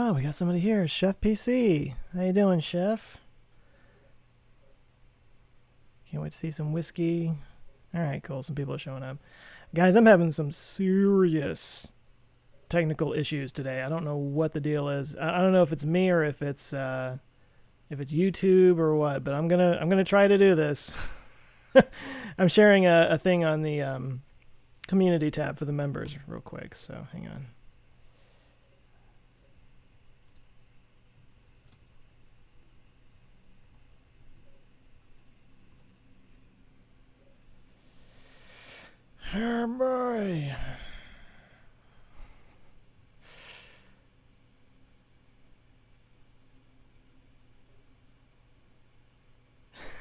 Oh, we got somebody here. Chef PC. How you doing, Chef? Can't wait to see some whiskey. All right, cool. Some people are showing up. Guys, I'm having some serious technical issues today. I don't know what the deal is. I don't know if it's me or if it's YouTube or what, but I'm gonna try to do this. I'm sharing a thing on the community tab for the members real quick, so hang on. Oh boy.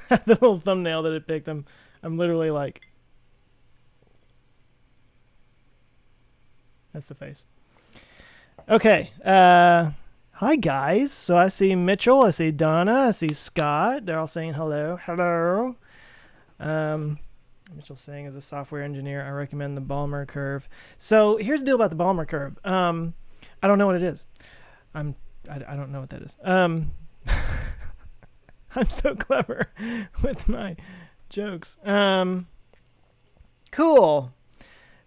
The little thumbnail that it picked, I'm literally like, that's the face. Okay. Hi guys. So I see Mitchell, I see Donna, I see Scott. They're all saying hello. Hello. Mitchell's saying, as a software engineer, I recommend the Balmer curve. So here's the deal about the Balmer curve. I don't know what it is. I don't know what that is. I'm so clever with my jokes. Cool.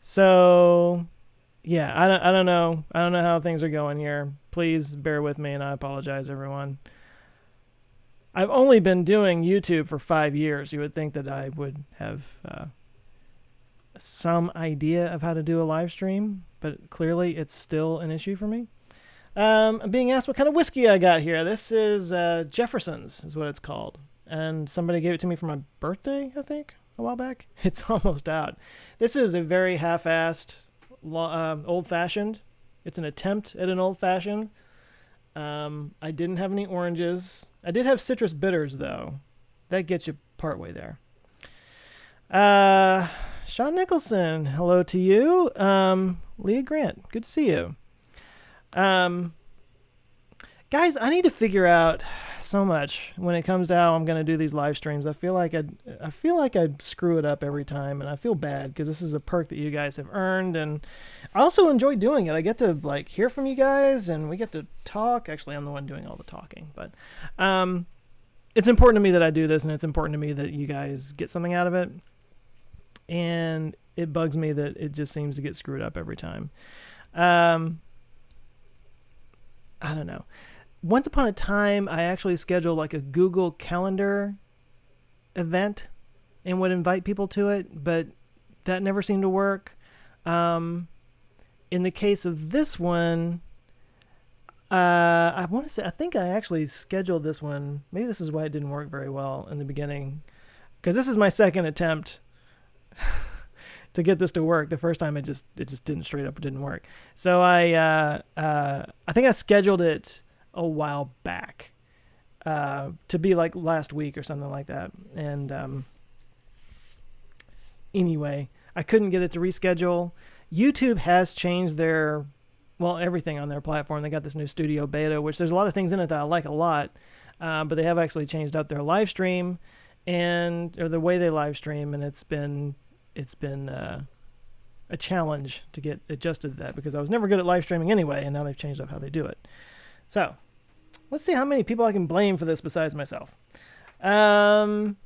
So yeah, I don't know how things are going here. Please bear with me, and I apologize, everyone. I've only been doing YouTube for 5 years. You would think that I would have some idea of how to do a live stream, but clearly it's still an issue for me. I'm being asked what kind of whiskey I got here. This is Jefferson's, is what it's called. And somebody gave it to me for my birthday, I think, a while back. It's almost out. This is a very half-assed old-fashioned. It's an attempt at an old-fashioned. I didn't have any oranges. I did have citrus bitters, though. That gets you partway there. Sean Nicholson, hello to you. Leah Grant, good to see you. Guys, I need to figure out so much when it comes to how I'm going to do these live streams. I feel like I screw it up every time, and I feel bad because this is a perk that you guys have earned, and I also enjoy doing it. I get to like hear from you guys, and we get to talk. Actually, I'm the one doing all the talking, but it's important to me that I do this, and it's important to me that you guys get something out of it. And it bugs me that it just seems to get screwed up every time. I don't know. Once upon a time, I actually scheduled like a Google Calendar event and would invite people to it, but that never seemed to work. In the case of this one, I want to say, I think I actually scheduled this one. Maybe this is why it didn't work very well in the beginning, because this is my second attempt to get this to work. The first time it just didn't straight up, it didn't work. So I think I scheduled it a while back to be like last week or something like that. And anyway, I couldn't get it to reschedule. YouTube has changed everything on their platform. They got this new Studio Beta, which there's a lot of things in it that I like a lot, but they have actually changed up their live stream or the way they live stream, and it's been a challenge to get adjusted to that because I was never good at live streaming anyway, and now they've changed up how they do it. So let's see how many people I can blame for this besides myself. Patreon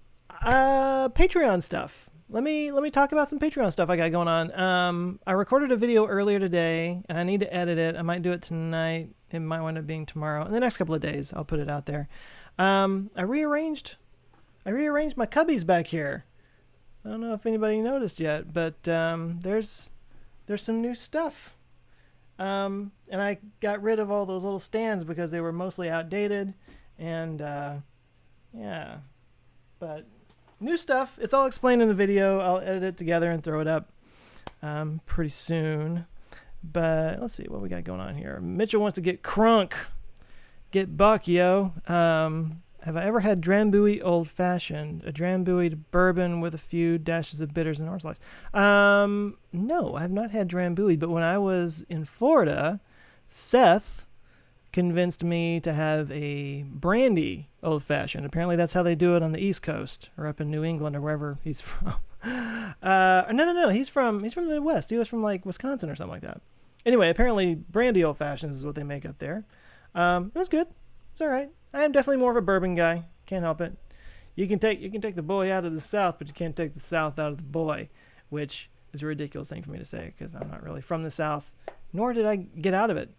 stuff. Let me talk about some Patreon stuff I got going on. I recorded a video earlier today, and I need to edit it. I might do it tonight. It might wind up being tomorrow. In the next couple of days, I'll put it out there. I rearranged my cubbies back here. I don't know if anybody noticed yet, but there's some new stuff. And I got rid of all those little stands because they were mostly outdated. And yeah, but new stuff. It's all explained in the video. I'll edit it together and throw it up pretty soon. But let's see what we got going on here. Mitchell wants to get crunk. Get buck, yo. Have I ever had Drambuie Old Fashioned? A Drambuie bourbon with a few dashes of bitters and orange slice. No, I have not had Drambuie, but when I was in Florida, Seth convinced me to have a brandy Old Fashioned. Apparently that's how they do it on the East Coast or up in New England or wherever he's from. No. He's from the Midwest. He was from like Wisconsin or something like that. Anyway, apparently brandy Old Fashions is what they make up there. It was good. It's all right. I am definitely more of a bourbon guy. Can't help it. You can take the boy out of the South, but you can't take the South out of the boy, which is a ridiculous thing for me to say because I'm not really from the South, nor did I get out of it.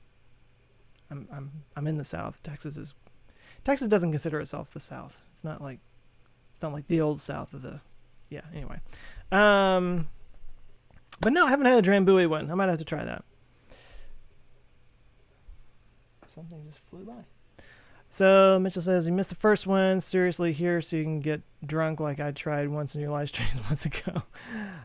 I'm in the South. Texas doesn't consider itself the South. It's not like the old South of the. Yeah. Anyway, but no, I haven't had a Drambuie one. I might have to try that. Something just flew by. So Mitchell says, you missed the first one. Seriously, here so you can get drunk like I tried once in your live streams months ago.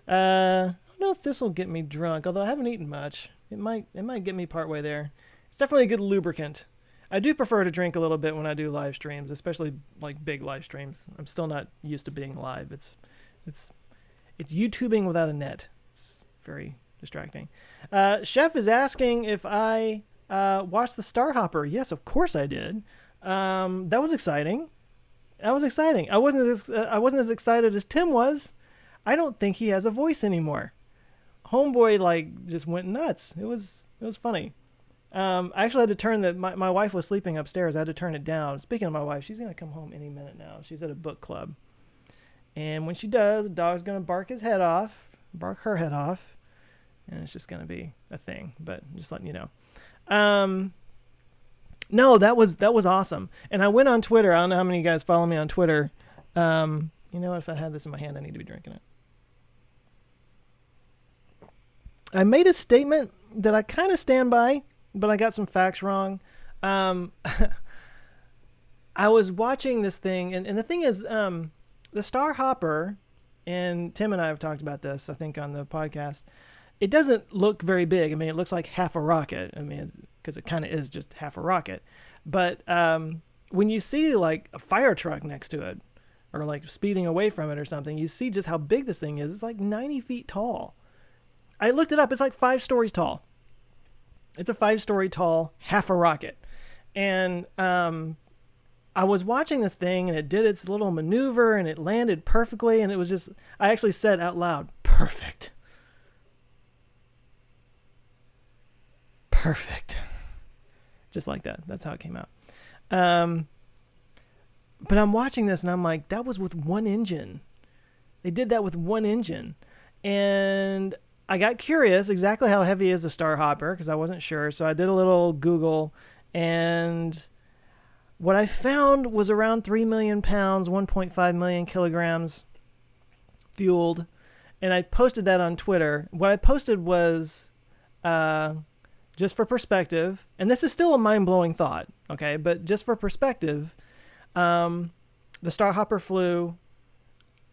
I don't know if this will get me drunk, although I haven't eaten much. It might get me partway there. It's definitely a good lubricant. I do prefer to drink a little bit when I do live streams, especially like big live streams. I'm still not used to being live. It's YouTubing without a net. It's very distracting. Chef is asking if I watched the Star Hopper. Yes, of course I did. That was exciting. I wasn't as excited as Tim was. I don't think he has a voice anymore. Homeboy like just went nuts. It was funny. I actually had to turn my wife was sleeping upstairs. I had to turn it down. Speaking of my wife, she's gonna come home any minute now. She's at a book club, and when she does, the dog's gonna bark her head off, and it's just gonna be a thing. But I'm just letting you know. No, that was awesome. And I went on Twitter. I don't know how many of you guys follow me on Twitter. You know what? If I had this in my hand, I need to be drinking it. I made a statement that I kind of stand by, but I got some facts wrong. I was watching this thing, and the thing is, the Star Hopper, and Tim and I have talked about this, I think, on the podcast. It doesn't look very big. I mean, it looks like half a rocket. I mean, because it kind of is just half a rocket. But when you see like a fire truck next to it, or like speeding away from it or something, you see just how big this thing is. It's like 90 feet tall. I looked it up. It's like 5 stories tall. It's a 5-story tall, half a rocket. And I was watching this thing, and it did its little maneuver, and it landed perfectly. And it was just, I actually said out loud, perfect. Perfect. Just like that. That's how it came out. But I'm watching this and I'm like, that was with one engine. They did that with one engine. And I got curious exactly how heavy is a Star Hopper because I wasn't sure. So I did a little Google, and what I found was around 3 million pounds, 1.5 million kilograms fueled. And I posted that on Twitter. What I posted was, just for perspective, and this is still a mind-blowing thought, okay? But just for perspective, the Star Hopper flew,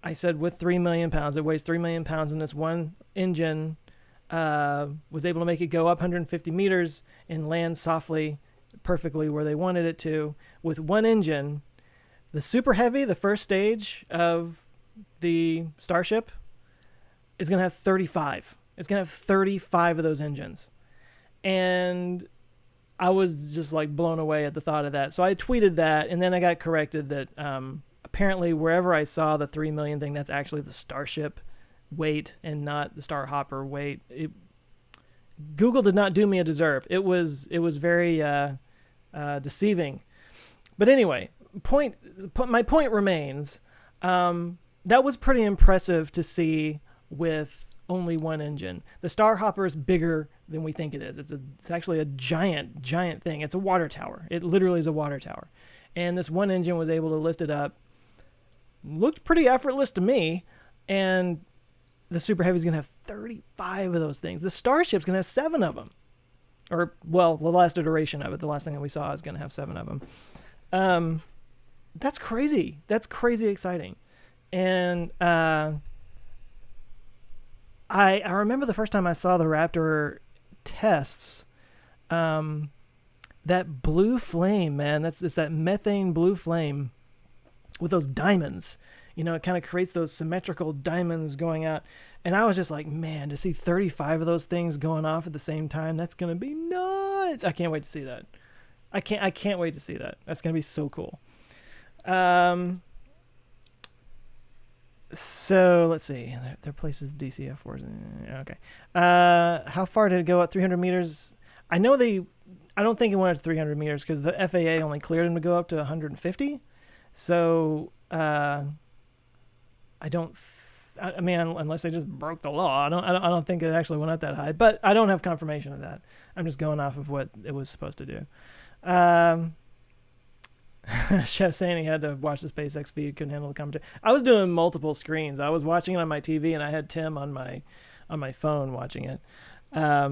I said, with 3 million pounds. It weighs 3 million pounds, and this one engine was able to make it go up 150 meters and land softly, perfectly where they wanted it to. With one engine, the Super Heavy, the first stage of the Starship, is going to have 35. It's going to have 35 of those engines. And I was just like blown away at the thought of that. So I tweeted that, and then I got corrected that apparently wherever I saw the 3 million thing, that's actually the Starship weight and not the Star Hopper weight. Google did not do me a deserve. It was very deceiving. But anyway, my point remains. That was pretty impressive to see with only one engine. The Star Hopper is bigger than we think it is. It's actually a giant thing. It's a water tower. It literally is a water tower. And this one engine was able to lift it up. Looked pretty effortless to me. And the Super Heavy is going to have 35 of those things. The Starship's going to have 7 of them. Or, well, the last iteration of it, the last thing that we saw is going to have 7 of them. That's crazy. That's crazy exciting. And I remember the first time I saw the Raptor tests, that blue flame, man, it's that methane blue flame with those diamonds. You know, it kind of creates those symmetrical diamonds going out. And I was just like, man, to see 35 of those things going off at the same time, that's going to be nuts. I can't wait to see that. I can't wait to see that. That's going to be so cool. So let's see. Their places DCF4s. Okay. How far did it go at 300 meters? I know I don't think it went up to 300 meters because the FAA only cleared him to go up to 150. So I don't. I mean, unless they just broke the law, I don't think it actually went up that high. But I don't have confirmation of that. I'm just going off of what it was supposed to do. Chef saying he had to watch the SpaceX feed, couldn't handle the commentary. I was doing multiple screens. I was watching it on my TV, and I had Tim on my phone watching it. I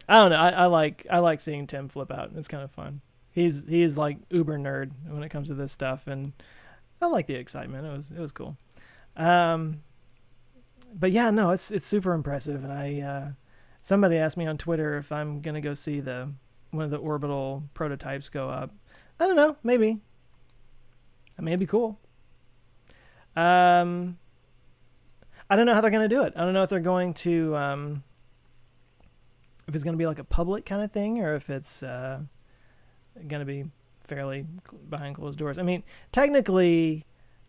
don't know. I like seeing Tim flip out. It's kind of fun. He's like uber nerd when it comes to this stuff, and I like the excitement. It was cool. But yeah, no, it's super impressive. And somebody asked me on Twitter if I'm gonna go see one of the orbital prototypes go up. I don't know, maybe. I mean, it'd be cool. I don't know how they're gonna do it. I don't know if they're going to if it's gonna be like a public kind of thing, or if it's gonna be fairly behind closed doors. I mean, technically,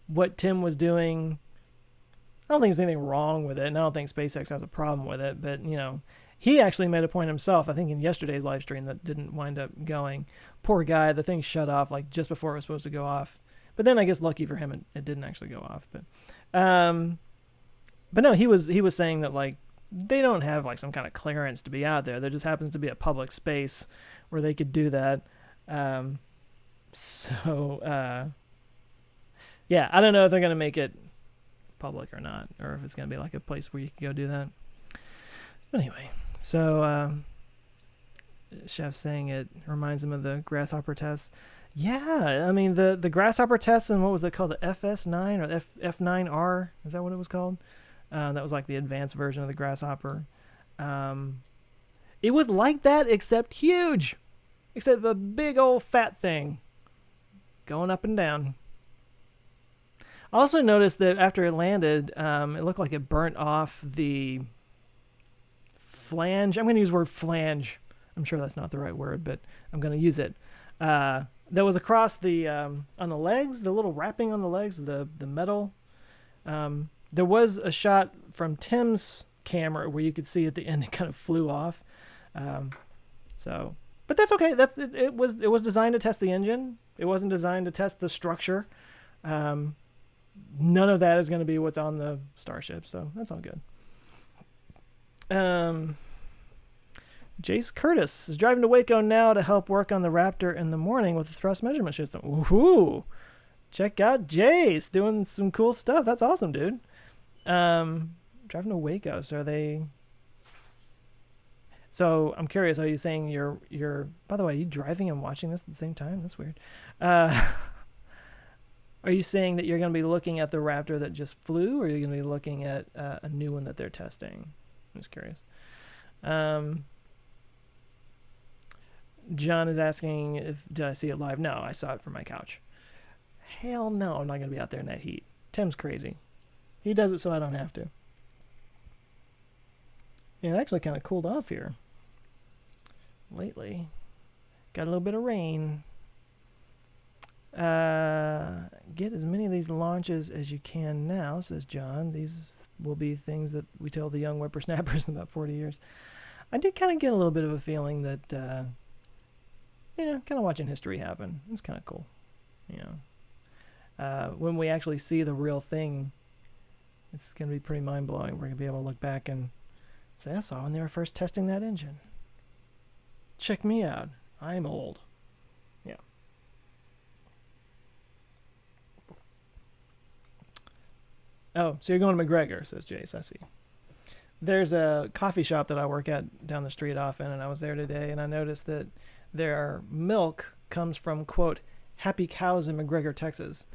what Tim was doing, I don't think there's anything wrong with it, and I don't think SpaceX has a problem with it, but, he actually made a point himself, I think in yesterday's live stream, that didn't wind up going. Poor guy, the thing shut off like just before it was supposed to go off. But then I guess lucky for him, it didn't actually go off. But no, he was saying that like they don't have like some kind of clearance to be out there. There just happens to be a public space where they could do that. Yeah, I don't know if they're gonna make it public or not, or if it's gonna be like a place where you can go do that. But anyway, so Chef saying it reminds him of the grasshopper tests. Yeah, I mean the grasshopper tests, and what was it called, the FS9 or the F9R? Is that what it was called? That was like the advanced version of the grasshopper. It was like that, except huge, except a big old fat thing going up and down. I also noticed that after it landed, it looked like it burnt off the flange. I'm going to use the word flange. I'm sure that's not the right word, but I'm going to use it. That was across the on the legs, the little wrapping on the legs, the metal. There was a shot from Tim's camera where you could see at the end it kind of flew off. But that's okay. It was designed to test the engine. It wasn't designed to test the structure. None of that is going to be what's on the Starship, so that's all good. Jace Curtis is driving to Waco now to help work on the Raptor in the morning with the thrust measurement system. Woohoo! Check out Jace doing some cool stuff. That's awesome, dude. Driving to Waco. So I'm curious, are you saying you're by the way, are you driving and watching this at the same time? That's weird. Are you saying that you're going to be looking at the Raptor that just flew, or are you going to be looking at a new one that they're testing? I'm just curious. John is asking did I see it live? No, I saw it from my couch. Hell no, I'm not going to be out there in that heat. Tim's crazy. He does it so I don't have to. Yeah, it actually kind of cooled off here lately. Got a little bit of rain. Get as many of these launches as you can now, says John. These will be things that we tell the young whippersnappers in about 40 years. I did kind of get a little bit of a feeling that, kind of watching history happen. It's kind of cool. When we actually see the real thing, it's going to be pretty mind-blowing. We're going to be able to look back and say, I saw when they were first testing that engine. Check me out. I'm old. Yeah. Oh, so you're going to McGregor, says Jace. I see. There's a coffee shop that I work at down the street often, and I was there today, and I noticed that their milk comes from, quote, happy cows in McGregor, Texas.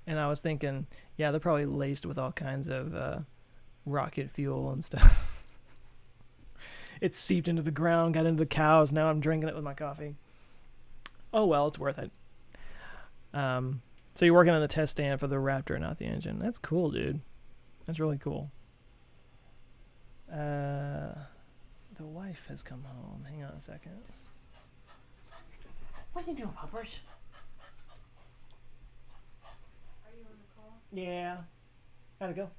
And I was thinking, yeah, they're probably laced with all kinds of rocket fuel and stuff. It seeped into the ground, got into the cows. Now I'm drinking it with my coffee. Oh, well, it's worth it. So you're working on the test stand for the Raptor, not the engine. That's cool, dude. That's really cool. The wife has come home. Hang on a second. What are you doing, Poppers? Are you on the call? Yeah. How'd it go?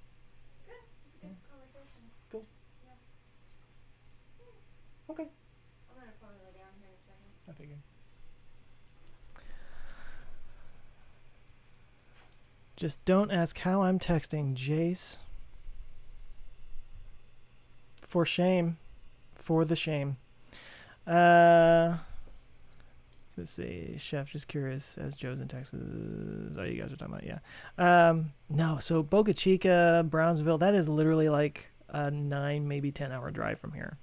Good. It was a good conversation. Cool. Yeah. Okay. microphone will go down here in a second. I figured. Just don't ask how I'm texting, Jace. For shame. For the shame. Let's see. Chef, just curious, as Joe's in Texas. Oh, you guys are talking about, yeah. No, so Boca Chica, Brownsville, that is literally like a 9, maybe 10-hour drive from here.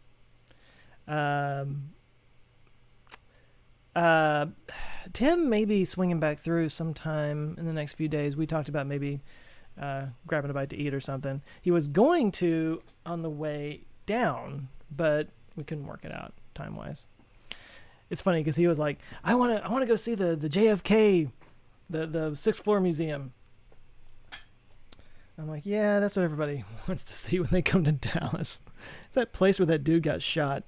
Tim may be swinging back through sometime in the next few days. We talked about maybe grabbing a bite to eat or something. He was going to on the way down, but we couldn't work it out time-wise. It's funny because he was like, I want to go see the JFK, the 6th floor museum. I'm like, yeah, that's what everybody wants to see when they come to Dallas. It's that place where that dude got shot.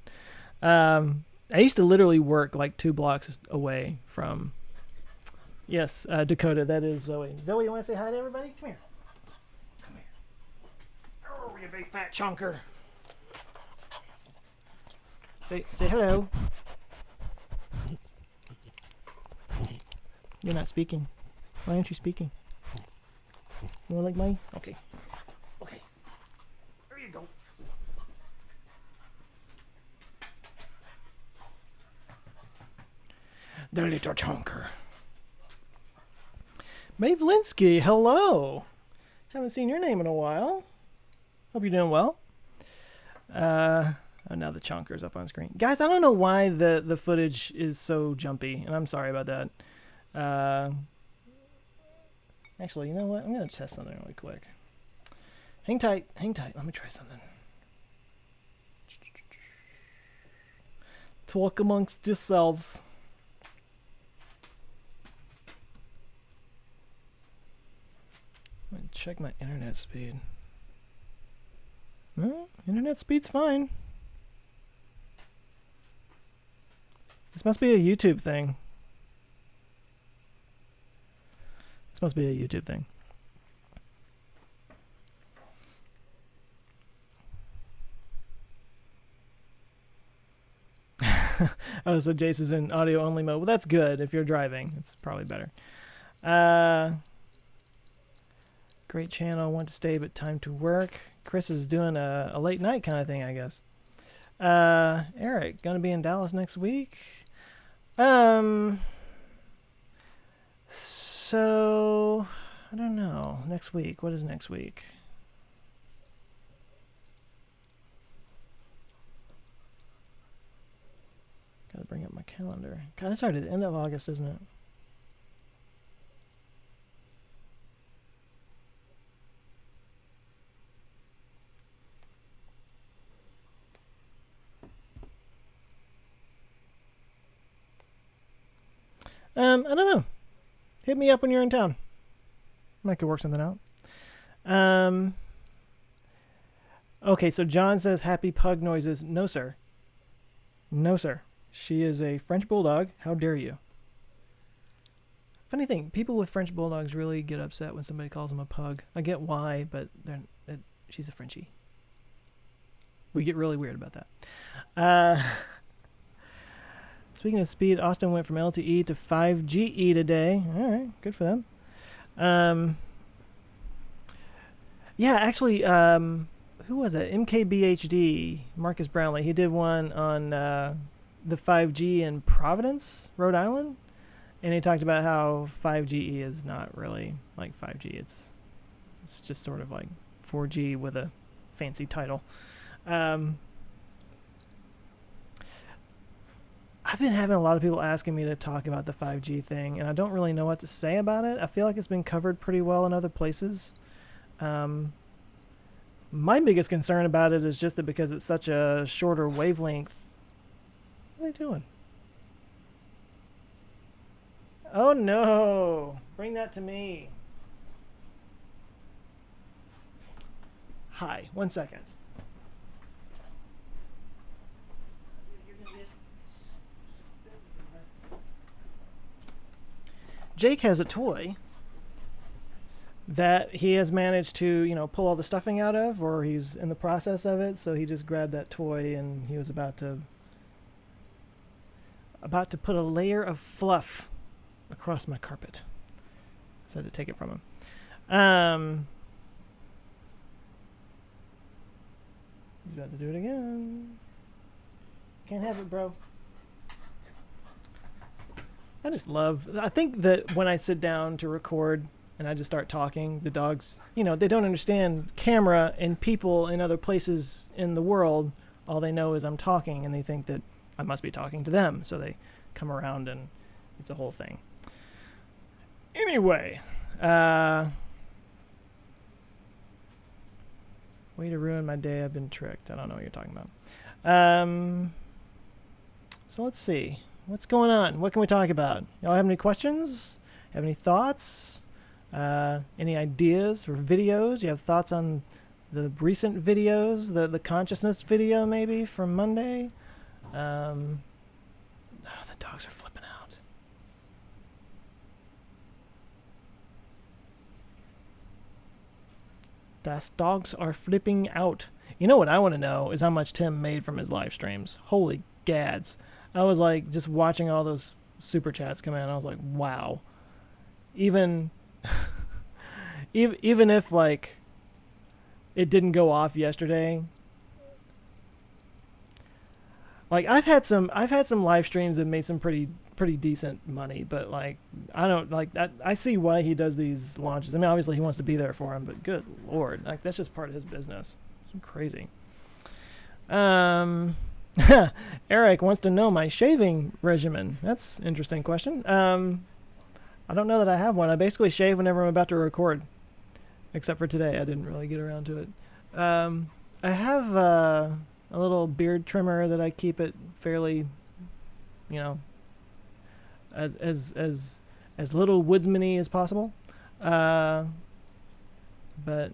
I used to literally work like 2 blocks away from, yes, Dakota. That is Zoe. Zoe, you want to say hi to everybody? Come here. Come here. Oh, you big fat chunker. Say hello. You're not speaking. Why aren't you speaking? You want to lick mine? Okay. Okay. There you go. The little chunker. Mavelinsky, hello. Haven't seen your name in a while. Hope you're doing well. Oh, now the chunker's up on screen. Guys, I don't know why the footage is so jumpy, and I'm sorry about that. Actually, you know what? I'm going to test something really quick. Hang tight. Let me try something. Talk amongst yourselves. I'm going to check my internet speed. Well, internet speed's fine. This must be a YouTube thing. Oh, so Jace is in audio only mode. Well, that's good. If you're driving, it's probably better. Great channel. Want to stay, but time to work. Chris is doing a late night kind of thing, I guess. Eric, gonna be in Dallas next week. So I don't know. Next week. What is next week? Gotta bring up my calendar. God, it's already the end of August, isn't it? I don't know. Hit me up when you're in town. Might could work something out. Okay, so John says happy pug noises. No, sir. No, sir. She is a French bulldog. How dare you? Funny thing, people with French bulldogs really get upset when somebody calls them a pug. I get why, but she's a Frenchie. We get really weird about that. Speaking of speed, Austin went from LTE to 5GE today. All right, good for them. Yeah, actually, who was it? MKBHD, Marcus Brownlee. He did one on the 5G in Providence, Rhode Island. And he talked about how 5GE is not really like 5G. It's just sort of like 4G with a fancy title. I've been having a lot of people asking me to talk about the 5G thing, and I don't really know what to say about it. I feel like it's been covered pretty well in other places. My biggest concern about it is just that because it's such a shorter wavelength. What are they doing? Oh no! Bring that to me. Hi, 1 second. Jake has a toy that he has managed to, pull all the stuffing out of, or he's in the process of it. So he just grabbed that toy and he was about to about to put a layer of fluff across my carpet. So I had to take it from him. He's about to do it again. Can't have it, bro. I think that when I sit down to record and I just start talking, the dogs, they don't understand camera and people in other places in the world. All they know is I'm talking, and they think that I must be talking to them. So they come around, and it's a whole thing. Anyway, way to ruin my day. I've been tricked. I don't know what you're talking about. So let's see. What's going on? What can we talk about? Y'all have any questions? Have any thoughts? Any ideas for videos? You have thoughts on the recent videos? The consciousness video maybe from Monday? The dogs are flipping out. Das dogs are flipping out. You know what I want to know is how much Tim made from his live streams. Holy gads. I was like just watching all those super chats come in. I was like, wow. Even if like it didn't go off yesterday. Like I've had some live streams that made some pretty decent money, but like I don't like that. I see why he does these launches. I mean, obviously he wants to be there for him, but good Lord, like that's just part of his business. It's crazy. Eric wants to know my shaving regimen. That's an interesting question. I don't know that I have one. I basically shave whenever I'm about to record, except for today. I didn't really get around to it. I have a little beard trimmer that I keep it fairly, as little woodsman-y as possible. But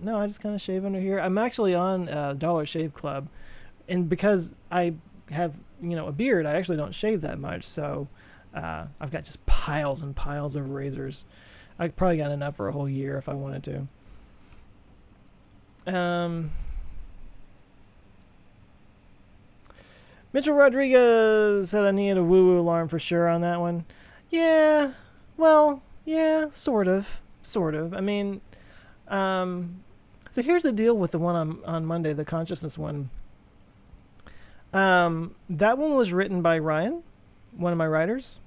no, I just kind of shave under here. I'm actually on Dollar Shave Club, and because I have a beard, I actually don't shave that much, so I've got just piles and piles of razors. I probably got enough for a whole year if I wanted to. Mitchell Rodriguez said I needed a woo-woo alarm for sure on that one. Yeah, well, yeah, sort of. I mean, so here's the deal with the one on Monday, the consciousness one. That one was written by Ryan, one of my writers,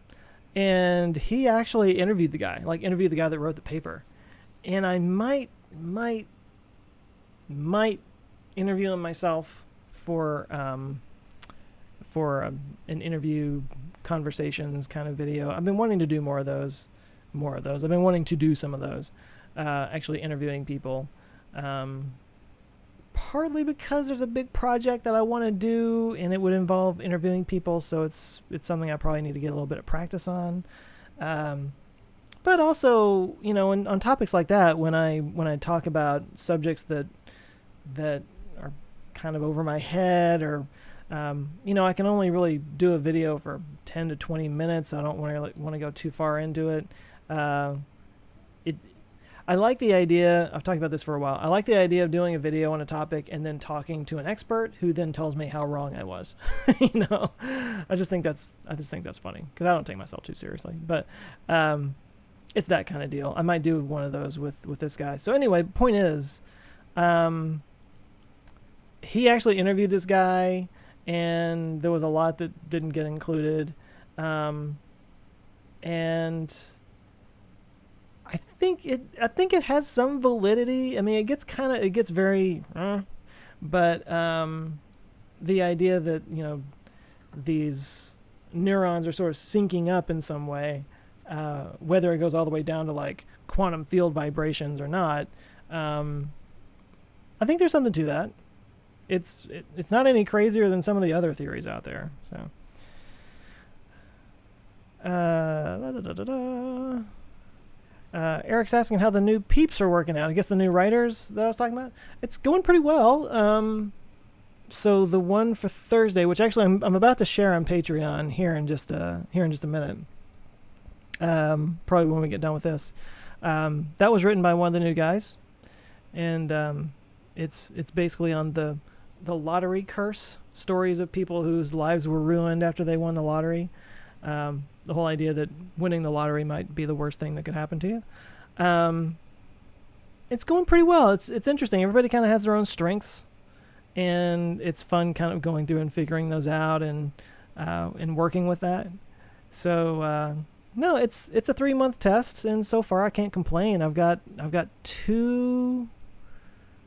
and he actually interviewed the guy that wrote the paper. And I might interview him myself for an interview conversations kind of video. I've been wanting to do more of those. I've been wanting to do some of those, actually interviewing people. Partly because there's a big project that I want to do, and it would involve interviewing people, so it's something I probably need to get a little bit of practice on. But also, on topics like that, when I talk about subjects that are kind of over my head, or I can only really do a video for 10 to 20 minutes. I don't want to go too far into it. I like the idea, I've talked about this for a while, I like the idea of doing a video on a topic and then talking to an expert who then tells me how wrong I was. I just think that's funny, because I don't take myself too seriously. But it's that kind of deal. I might do one of those with this guy. So anyway, point is, he actually interviewed this guy, and there was a lot that didn't get included. And I think it has some validity. I mean, it gets very, but the idea that these neurons are sort of syncing up in some way, whether it goes all the way down to like quantum field vibrations or not, I think there's something to that. It's not any crazier than some of the other theories out there. So. Eric's asking how the new peeps are working out. I guess the new writers that I was talking about. It's going pretty well. So the one for Thursday, which actually I'm about to share on Patreon here in just a minute. Probably when we get done with this. That was written by one of the new guys, and it's basically on the lottery curse, stories of people whose lives were ruined after they won the lottery. The whole idea that winning the lottery might be the worst thing that could happen to you. It's going pretty well. It's interesting. Everybody kind of has their own strengths, and it's fun kind of going through and figuring those out and working with that. So no, it's a 3-month test, and so far I can't complain. I've got 2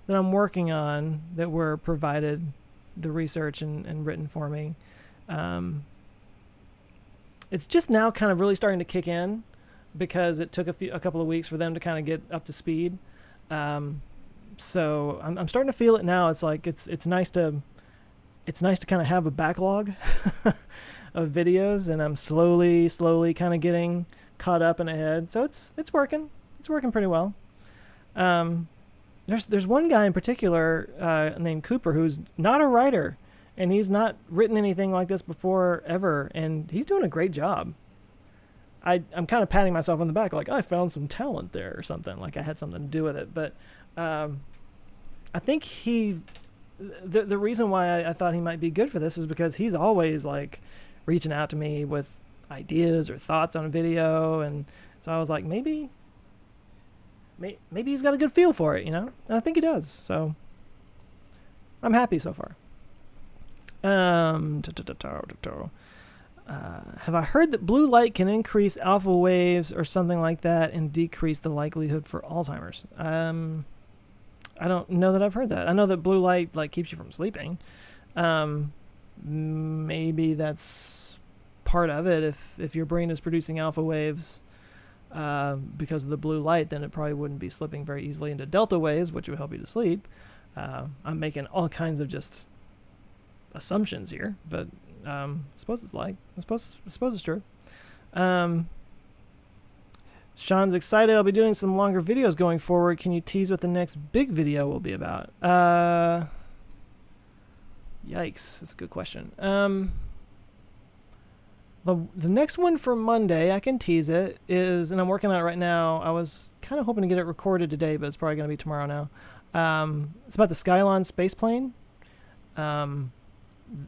that I'm working on that were provided the research and written for me. It's just now kind of really starting to kick in because it took a couple of weeks for them to kind of get up to speed. So I'm starting to feel it now. It's like it's nice to kind of have a backlog of videos, and I'm slowly kind of getting caught up and ahead. So it's working. It's working pretty well. There's one guy in particular named Cooper who's not a writer, and he's not written anything like this before ever, and he's doing a great job. I'm kind of patting myself on the back, like I found some talent there or something, like I had something to do with it. But I think the reason why I thought he might be good for this is because he's always like reaching out to me with ideas or thoughts on a video, and so I was like, maybe he's got a good feel for it, and I think he does. So I'm happy so far. Have I heard that blue light can increase alpha waves or something like that and decrease the likelihood for Alzheimer's? I don't know that I've heard that. I know that blue light like keeps you from sleeping. Maybe that's part of it. If your brain is producing alpha waves because of the blue light, then it probably wouldn't be slipping very easily into delta waves, which would help you to sleep. I'm making all kinds of just assumptions here, but I suppose it's true. Sean's excited. I'll be doing some longer videos going forward. Can you tease what the next big video will be about? Yikes, that's a good question. The next one for Monday, I can tease it, is, and I'm working on it right now. I was kind of hoping to get it recorded today, but it's probably going to be tomorrow now. It's about the Skylon space plane.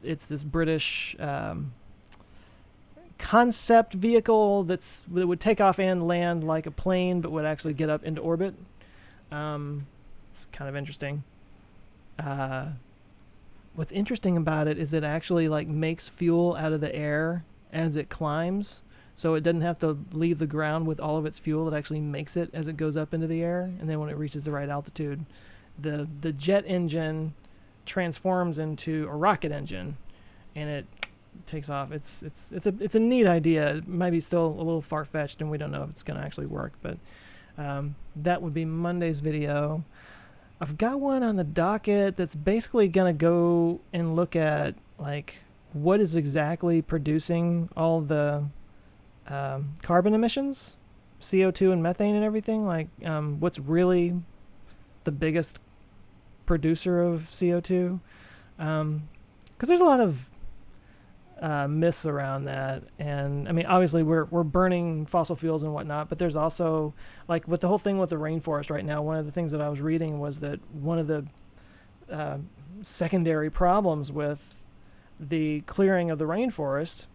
It's this British concept vehicle that would take off and land like a plane, but would actually get up into orbit. It's kind of interesting. What's interesting about it is it actually like makes fuel out of the air as it climbs, so it doesn't have to leave the ground with all of its fuel. It actually makes it as it goes up into the air, and then when it reaches the right altitude, the jet engine transforms into a rocket engine, and it takes off. It's a neat idea. It might be still a little far-fetched, and we don't know if it's going to actually work, but that would be Monday's video. I've got one on the docket that's basically going to go and look at like what is exactly producing all the carbon emissions, CO2 and methane and everything, like what's really the biggest producer of CO2, because there's a lot of myths around that. And I mean, obviously we're burning fossil fuels and whatnot, but there's also like with the whole thing with the rainforest right now, one of the things that I was reading was that one of the secondary problems with the clearing of the rainforest,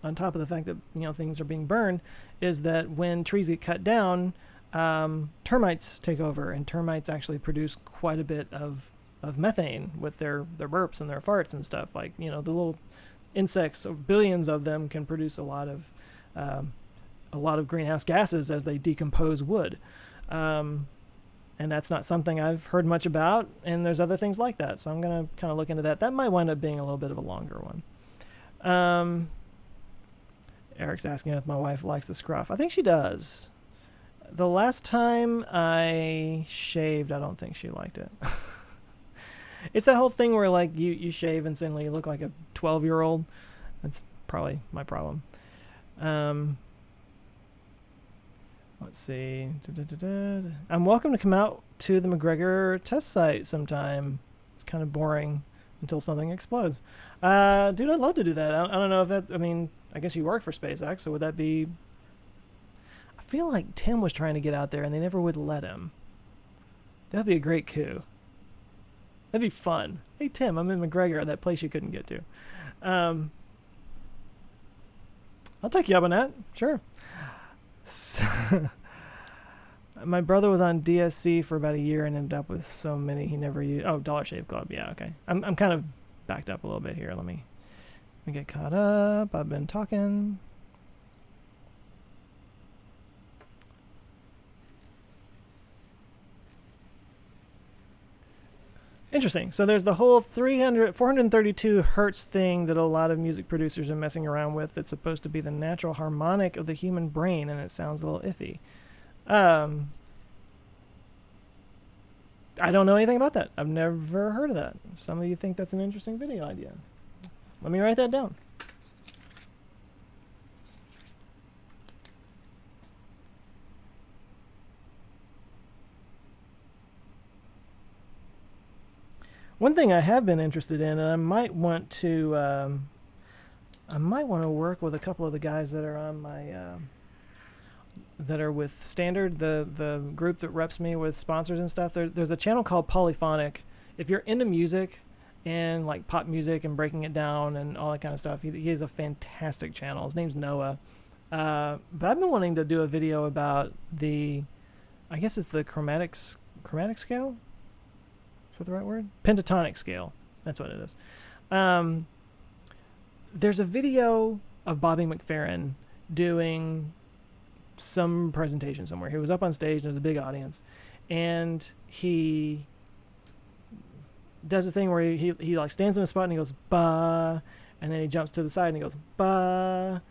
on top of the fact that things are being burned, is that when trees get cut down, termites take over, and termites actually produce quite a bit of methane with their burps and their farts and stuff. Like, the little insects, billions of them, can produce a lot of greenhouse gases as they decompose wood. And that's not something I've heard much about, and there's other things like that. So I'm going to kind of look into that. That might wind up being a little bit of a longer one. Eric's asking if my wife likes the scruff. I think she does. The last time I shaved, I don't think she liked it. It's that whole thing where like you shave and suddenly you look like a 12-year-old. That's probably my problem. Let's see. I'm welcome to come out to the McGregor test site sometime. It's kind of boring until something explodes. Dude, I'd love to do that. I don't know if that, I mean, I guess you work for SpaceX, so would that be... I feel like Tim was trying to get out there and they never would let him. That'd be a great coup. That'd be fun. Hey, Tim, I'm in McGregor, that place you couldn't get to. I'll take you up on that. Sure. So, my brother was on DSC for about a year and ended up with so many he never used. Oh, Dollar Shave Club. Yeah, okay. I'm kind of backed up a little bit here. Let me get caught up. I've been talking. Interesting. So there's the whole 432 hertz thing that a lot of music producers are messing around with. That's supposed to be the natural harmonic of the human brain, and it sounds a little iffy. I don't know anything about that. I've never heard of that. Some of you think that's an interesting video idea. Let me write that down. One thing I have been interested in, and I might want to work with a couple of the guys that are on my that are with Standard, the group that reps me with sponsors and stuff. There's a channel called Polyphonic. If you're into music and like pop music and breaking it down and all that kind of stuff, he has a fantastic channel. His name's Noah. But I've been wanting to do a video about I guess it's the chromatic scale. Is that the right word? Pentatonic scale. That's what it is. There's a video of Bobby McFerrin doing some presentation somewhere. He was up on stage and there's a big audience, and he does this thing where he like stands in a spot and he goes ba, and then he jumps to the side and he goes ba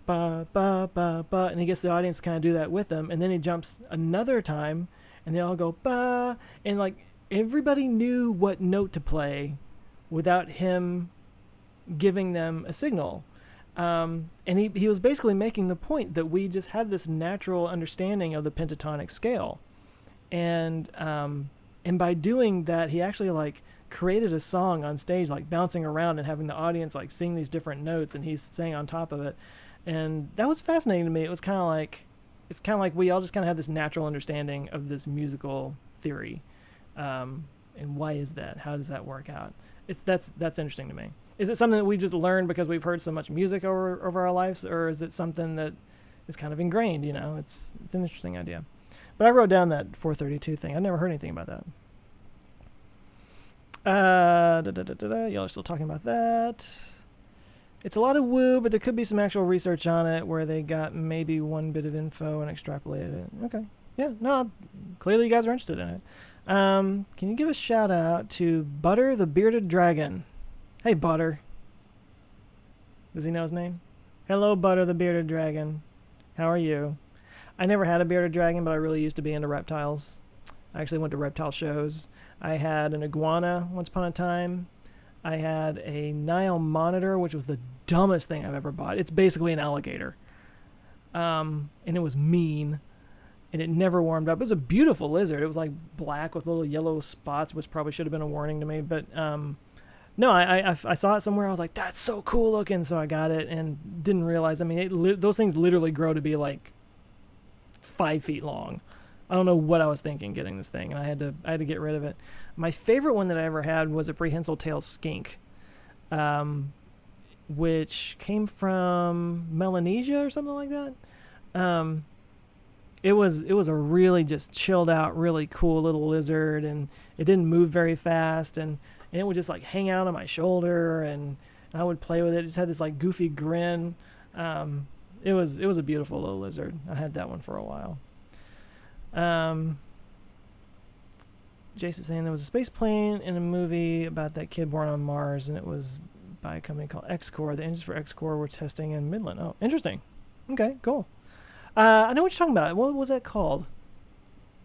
ba ba ba ba, and he gets the audience to kind of do that with him, and then he jumps another time and they all go ba, and like everybody knew what note to play without him giving them a signal. And he was basically making the point that we just have this natural understanding of the pentatonic scale. And by doing that, he actually like created a song on stage, like bouncing around and having the audience like sing these different notes, and he's saying on top of it. And that was fascinating to me. It's kind of like we all just kind of have this natural understanding of this musical theory. And why is that? How does that work out? That's interesting to me. Is it something that we just learned because we've heard so much music over our lives, or is it something that is kind of ingrained? You know, it's an interesting idea. But I wrote down that 432 thing. I never heard anything about that. Y'all are still talking about that. It's a lot of woo, but there could be some actual research on it where they got maybe one bit of info and extrapolated it. Okay. Yeah, no, clearly you guys are interested in it. Can you give a shout out to Butter the Bearded Dragon? Hey, Butter. Does he know his name? Hello, Butter the Bearded Dragon. How are you? I never had a bearded dragon, but I really used to be into reptiles. I actually went to reptile shows. I had an iguana once upon a time. I had a Nile monitor, which was the dumbest thing I've ever bought. It's basically an alligator. And it was mean. And it never warmed up. It was a beautiful lizard. It was like black with little yellow spots, which probably should have been a warning to me. But no, I saw it somewhere. I was like, that's so cool looking. So I got it and didn't realize. I mean, those things literally grow to be like 5 feet long. I don't know what I was thinking getting this thing, and I had to get rid of it. My favorite one that I ever had was a prehensile tail skink, which came from Melanesia or something like that. It was a really just chilled out, really cool little lizard, and it didn't move very fast, and it would just like hang out on my shoulder, and I would play with it. It just had this like goofy grin. It was a beautiful little lizard. I had that one for a while. Jason's saying there was a space plane in a movie about that kid born on Mars, and it was by a company called X-Core. The engines for X-Core were testing in Midland. Oh, interesting. Okay, cool. I know what you're talking about. What was that called?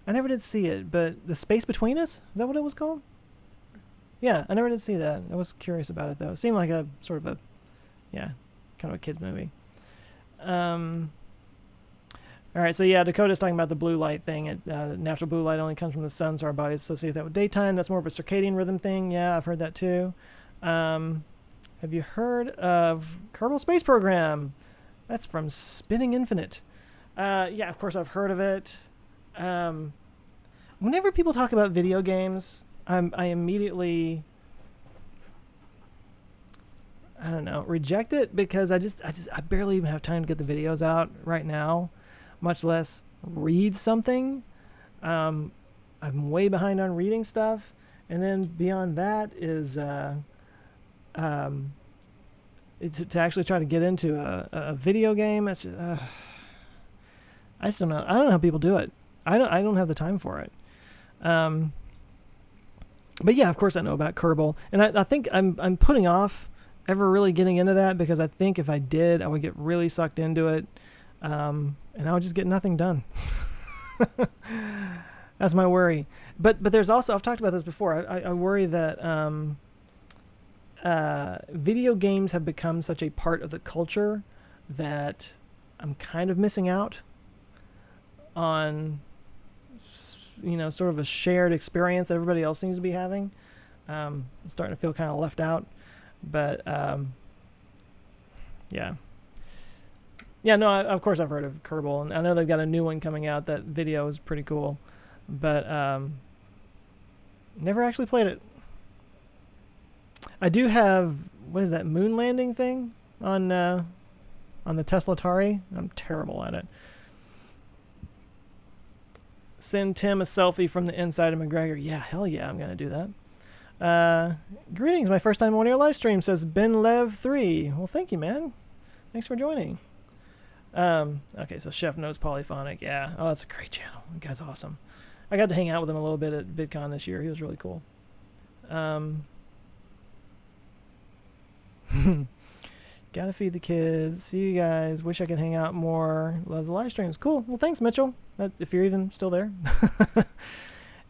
I never did see it, but The Space Between Us? Is that what it was called? Yeah, I never did see that. I was curious about it, though. It seemed like a sort of kind of a kid's movie. All right, so yeah, Dakota's talking about the blue light thing. Natural blue light only comes from the sun, so our bodies associate that with daytime. That's more of a circadian rhythm thing. Yeah, I've heard that too. Have you heard of Kerbal Space Program? That's from Spinning Infinite. Yeah, of course I've heard of it. Whenever people talk about video games, I immediately I don't know, reject it because I barely even have time to get the videos out right now, much less read something. I'm way behind on reading stuff, and then beyond that is to actually try to get into a video game. It's just, I just don't know. I don't know how people do it. I don't have the time for it. But yeah, of course I know about Kerbal, and I think I'm putting off ever really getting into that because I think if I did, I would get really sucked into it, and I would just get nothing done. That's my worry. But there's also, I've talked about this before. I worry that video games have become such a part of the culture that I'm kind of missing out on, sort of a shared experience that everybody else seems to be having. I'm starting to feel kind of left out, but yeah. Yeah, no, of course I've heard of Kerbal, and I know they've got a new one coming out. That video is pretty cool, but never actually played it. I do have, what is that, moon landing thing on the Tesla Atari? I'm terrible at it. Send Tim a selfie from the inside of McGregor. Yeah, hell yeah, I'm going to do that. Greetings, my first time on your live stream, says Ben Lev 3. Well, thank you, man. Thanks for joining. Okay, so Chef Knows Polyphonic. Yeah, oh, that's a great channel. That guy's awesome. I got to hang out with him a little bit at VidCon this year. He was really cool. Gotta feed the kids. See you guys. Wish I could hang out more. Love the live streams. Cool. Well, thanks, Mitchell. If you're even still there.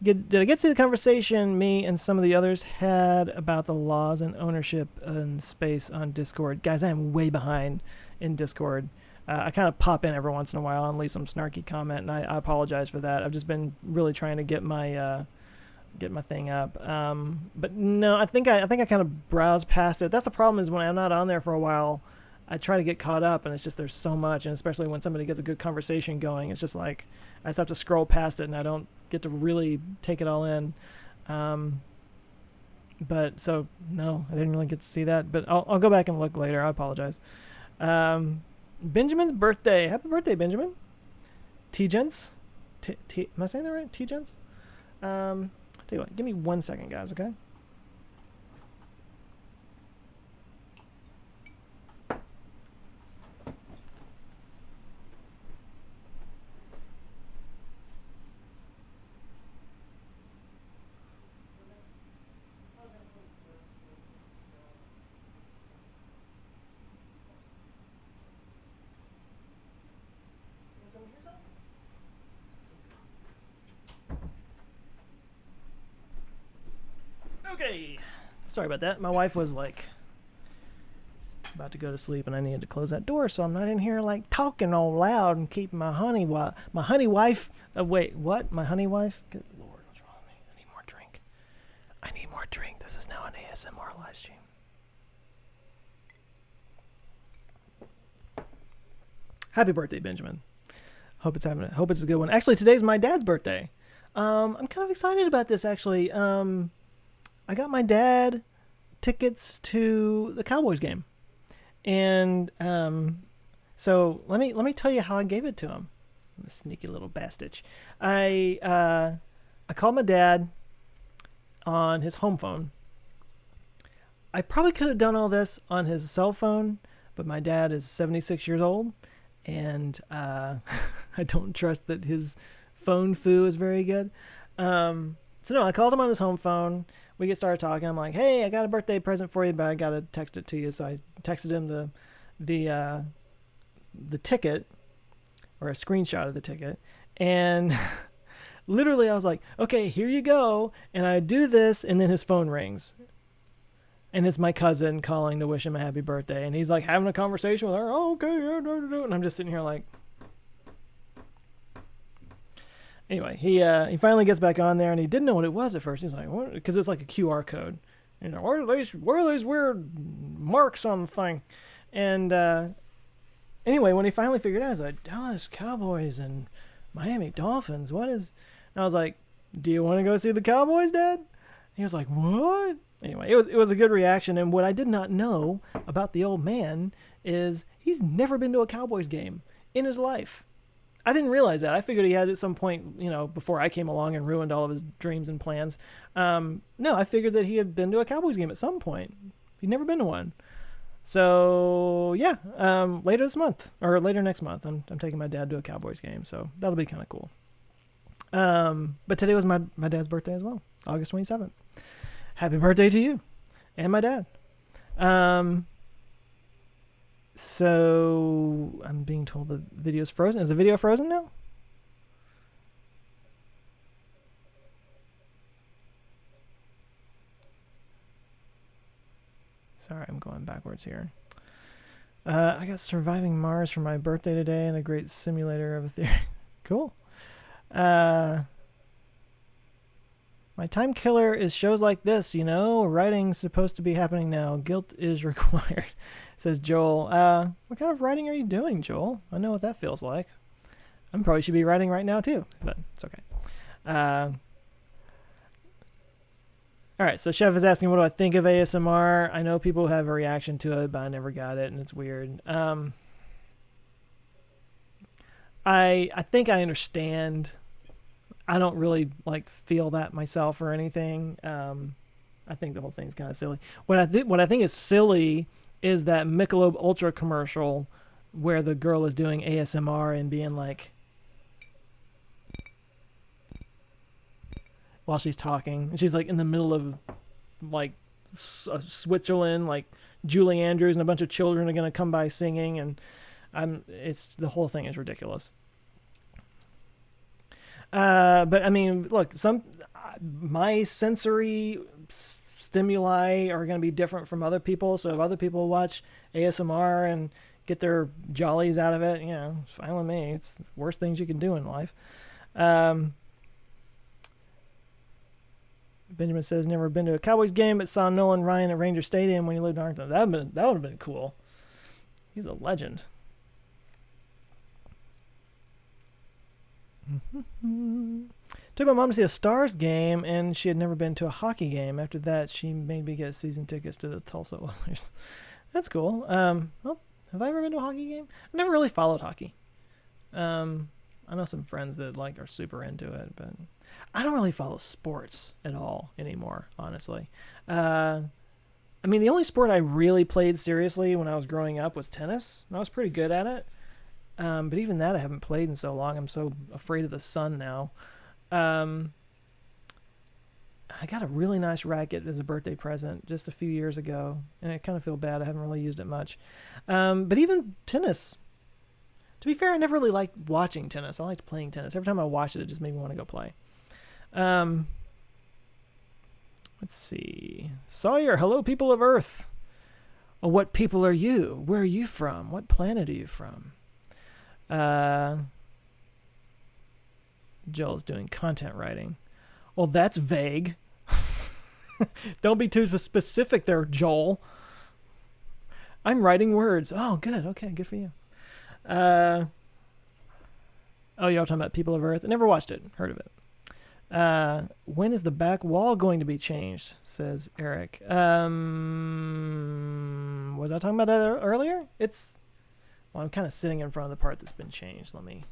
Did I get to see the conversation me and some of the others had about the laws and ownership and space on Discord? Guys, I am way behind in Discord. I kind of pop in every once in a while and leave some snarky comment, and I apologize for that. I've just been really trying to get my thing up. But no, I think I kind of browsed past it. That's the problem, is when I'm not on there for a while, I try to get caught up, and it's just, there's so much, and especially when somebody gets a good conversation going, it's just like I just have to scroll past it, and I don't get to really take it all in. But so no, I didn't really get to see that, but I'll go back and look later. I apologize. Benjamin's birthday. Happy birthday, Benjamin. T-Gents. Am I saying that right? T-Gents? Tell you what, give me 1 second, guys, okay? Okay, sorry about that. My wife was like about to go to sleep, and I needed to close that door, so I'm not in here like talking all loud and keeping my honey wife. Wait, what? My honey wife? Good Lord, what's wrong with me? I need more drink. I need more drink. This is now an ASMR live stream. Happy birthday, Benjamin. Hope it's a good one. Actually, today's my dad's birthday. I'm kind of excited about this, actually. I got my dad tickets to the Cowboys game, and so let me tell you how I gave it to him. The sneaky little bastard. I called my dad on his home phone. I probably could have done all this on his cell phone, but my dad is 76 years old, and I don't trust that his phone foo is very good. So no, I called him on his home phone. We get started talking. I'm like, hey, I got a birthday present for you, but I got to text it to you. So I texted him the ticket, or a screenshot of the ticket. And literally I was like, okay, here you go. And I do this, and then his phone rings. And it's my cousin calling to wish him a happy birthday. And he's like having a conversation with her. Oh, okay. And I'm just sitting here like, anyway, he finally gets back on there, and he didn't know what it was at first. He's like, what? Because it was like a QR code. You know, where are these weird marks on the thing? And anyway, when he finally figured it out, he's like, Dallas Cowboys and Miami Dolphins. What is? And I was like, do you want to go see the Cowboys, Dad? He was like, what? Anyway, it was a good reaction. And what I did not know about the old man is he's never been to a Cowboys game in his life. I didn't realize that. I figured he had at some point, before I came along and ruined all of his dreams and plans. No, I figured that he had been to a Cowboys game at some point. He'd never been to one. So yeah, later this month or later next month, I'm taking my dad to a Cowboys game. So that'll be kind of cool. But today was my dad's birthday as well, August 27th. Happy birthday to you and my dad. So I'm being told the video's frozen. Is the video frozen now? Sorry, I'm going backwards here. I got Surviving Mars for my birthday today and a great simulator of a theory. Cool. My time killer is shows like this, Writing's supposed to be happening now. Guilt is required, says Joel. What kind of writing are you doing, Joel? I know what that feels like. I probably should be writing right now, too, but it's okay. All right, so Chef is asking, what do I think of ASMR? I know people have a reaction to it, but I never got it, and it's weird. I think I understand. I don't really feel that myself or anything. I think the whole thing's kind of silly. What I think is silly is that Michelob Ultra commercial where the girl is doing ASMR and being like, while she's talking, and she's in the middle of Switzerland, Julie Andrews and a bunch of children are gonna come by singing, and the whole thing is ridiculous. But I mean, look, my sensory stimuli are going to be different from other people. So if other people watch ASMR and get their jollies out of it, it's fine with me. It's the worst things you can do in life. Benjamin says, never been to a Cowboys game, but saw Nolan Ryan at Ranger Stadium when he lived in Arlington. That would have been cool. He's a legend. Took my mom to see a Stars game, and she had never been to a hockey game. After that, she made me get season tickets to the Tulsa Oilers. That's cool. Well, have I ever been to a hockey game? I never really followed hockey. I know some friends that are super into it, but I don't really follow sports at all anymore, honestly. I mean, the only sport I really played seriously when I was growing up was tennis, and I was pretty good at it. But even that I haven't played in so long. I'm so afraid of the sun now. I got a really nice racket as a birthday present just a few years ago, and I kind of feel bad. I haven't really used it much. But even tennis, to be fair, I never really liked watching tennis. I liked playing tennis. Every time I watched it, it just made me want to go play. Let's see. Sawyer, hello, people of Earth. Oh, what people are you? Where are you from? What planet are you from? Joel's doing content writing. Well, that's vague. Don't be too specific there, Joel. I'm writing words. Oh, good. Okay, good for you. Oh, you're all talking about People of Earth? I never watched it. Heard of it. When is the back wall going to be changed? Says Eric. Was I talking about that earlier? Well, I'm kind of sitting in front of the part that's been changed. Let me...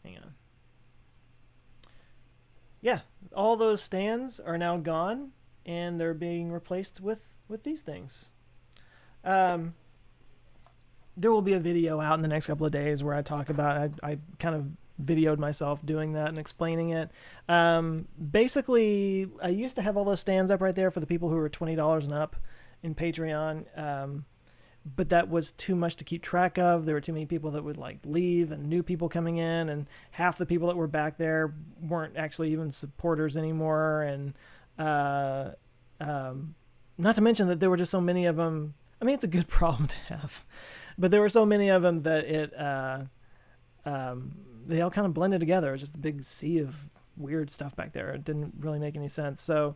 Hang on. Yeah, all those stands are now gone, and they're being replaced with these things. There will be a video out in the next couple of days where I talk about... I kind of videoed myself doing that and explaining it. Basically, I used to have all those stands up right there for the people who were $20 and up in Patreon. But that was too much to keep track of. There were too many people that would leave and new people coming in, and half the people that were back there weren't actually even supporters anymore. And not to mention that there were just so many of them. I mean, it's a good problem to have, but there were so many of them that they all kind of blended together. It was just a big sea of weird stuff back there. It didn't really make any sense. So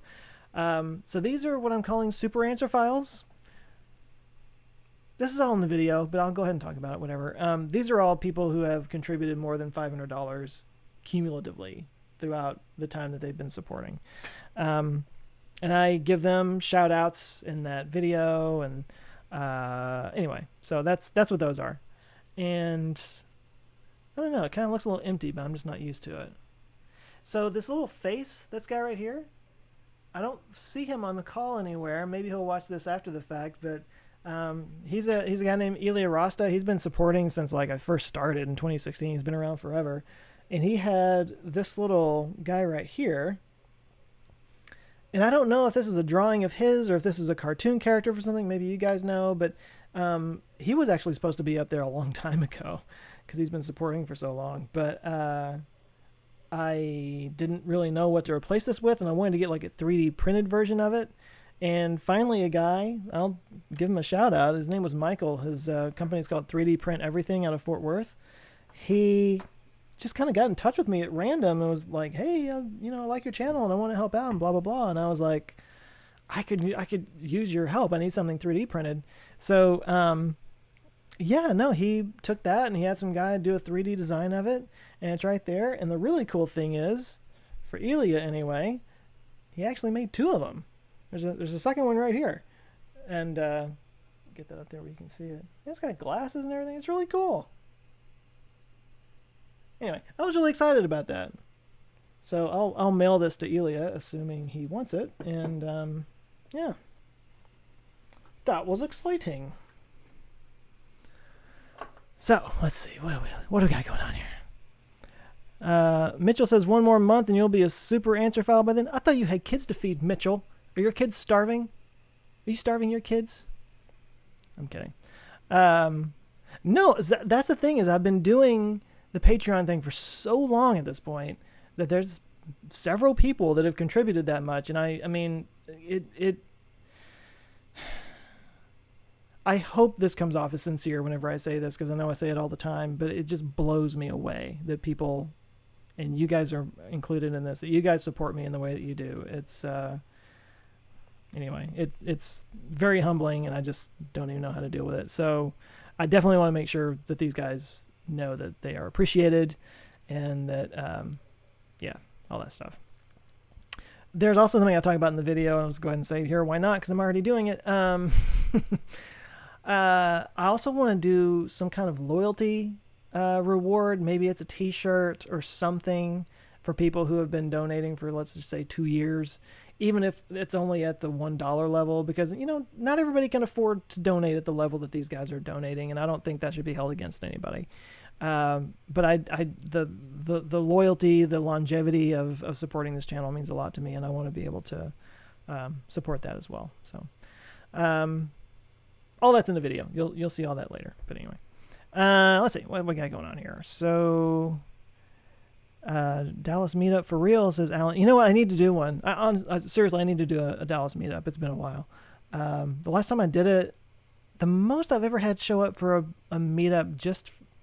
these are what I'm calling super answer files. This is all in the video, but I'll go ahead and talk about it, whatever. These are all people who have contributed more than $500 cumulatively throughout the time that they've been supporting. And I give them shout outs in that video. And anyway, so that's what those are. And I don't know, it kind of looks a little empty, but I'm just not used to it. So this little face, this guy right here, I don't see him on the call anywhere. Maybe he'll watch this after the fact, but he's a guy named Ilya Rasta. He's been supporting since like I first started in 2016. He's been around forever. And he had this little guy right here. And I don't know if this is a drawing of his or if this is a cartoon character for something. Maybe you guys know, but he was actually supposed to be up there a long time ago because he's been supporting for so long. But I didn't really know what to replace this with, and I wanted to get like a 3D printed version of it. And finally a guy, I'll give him a shout out. His name was Michael. His company's called 3D Print Everything out of Fort Worth. He just kind of got in touch with me at random and was like, hey, I like your channel and I want to help out and blah, blah, blah. And I was like, I could use your help. I need something 3D printed. So, he took that and he had some guy do a 3D design of it, and it's right there. And the really cool thing is, for Ilya anyway, he actually made 2 of them. There's a second one right here. And get that up there where you can see it. It's got glasses and everything. It's really cool. Anyway, I was really excited about that. So I'll mail this to Ilya, assuming he wants it. And yeah, that was exciting. So let's see, what do we got going on here? Mitchell says 1 more month and you'll be a super answer file by then. I thought you had kids to feed, Mitchell. Are your kids starving? Are you starving your kids? I'm kidding. No, that's the thing is I've been doing the Patreon thing for so long at this point that there's several people that have contributed that much. And I mean, I hope this comes off as sincere whenever I say this, because I know I say it all the time, but it just blows me away that people, and you guys are included in this, that you guys support me in the way that you do. It's, anyway, it's very humbling, and I just don't even know how to deal with it. So I definitely want to make sure that these guys know that they are appreciated and that, all that stuff. There's also something I'll talk about in the video, and I'll just go ahead and say it here. Why not? Because I'm already doing it. I also want to do some kind of loyalty reward. Maybe it's a t-shirt or something for people who have been donating for, let's just say, 2 years, even if it's only at the $1 level, because, not everybody can afford to donate at the level that these guys are donating. And I don't think that should be held against anybody. But the loyalty, the longevity of supporting this channel means a lot to me, and I want to be able to support that as well. So, all that's in the video. You'll see all that later. But anyway, let's see what we got going on here. So, Dallas meetup for real, says Alan. You know what? I need to do one. Seriously, I need to do a Dallas meetup. It's been a while. The last time I did it, the most I've ever had show up for a meetup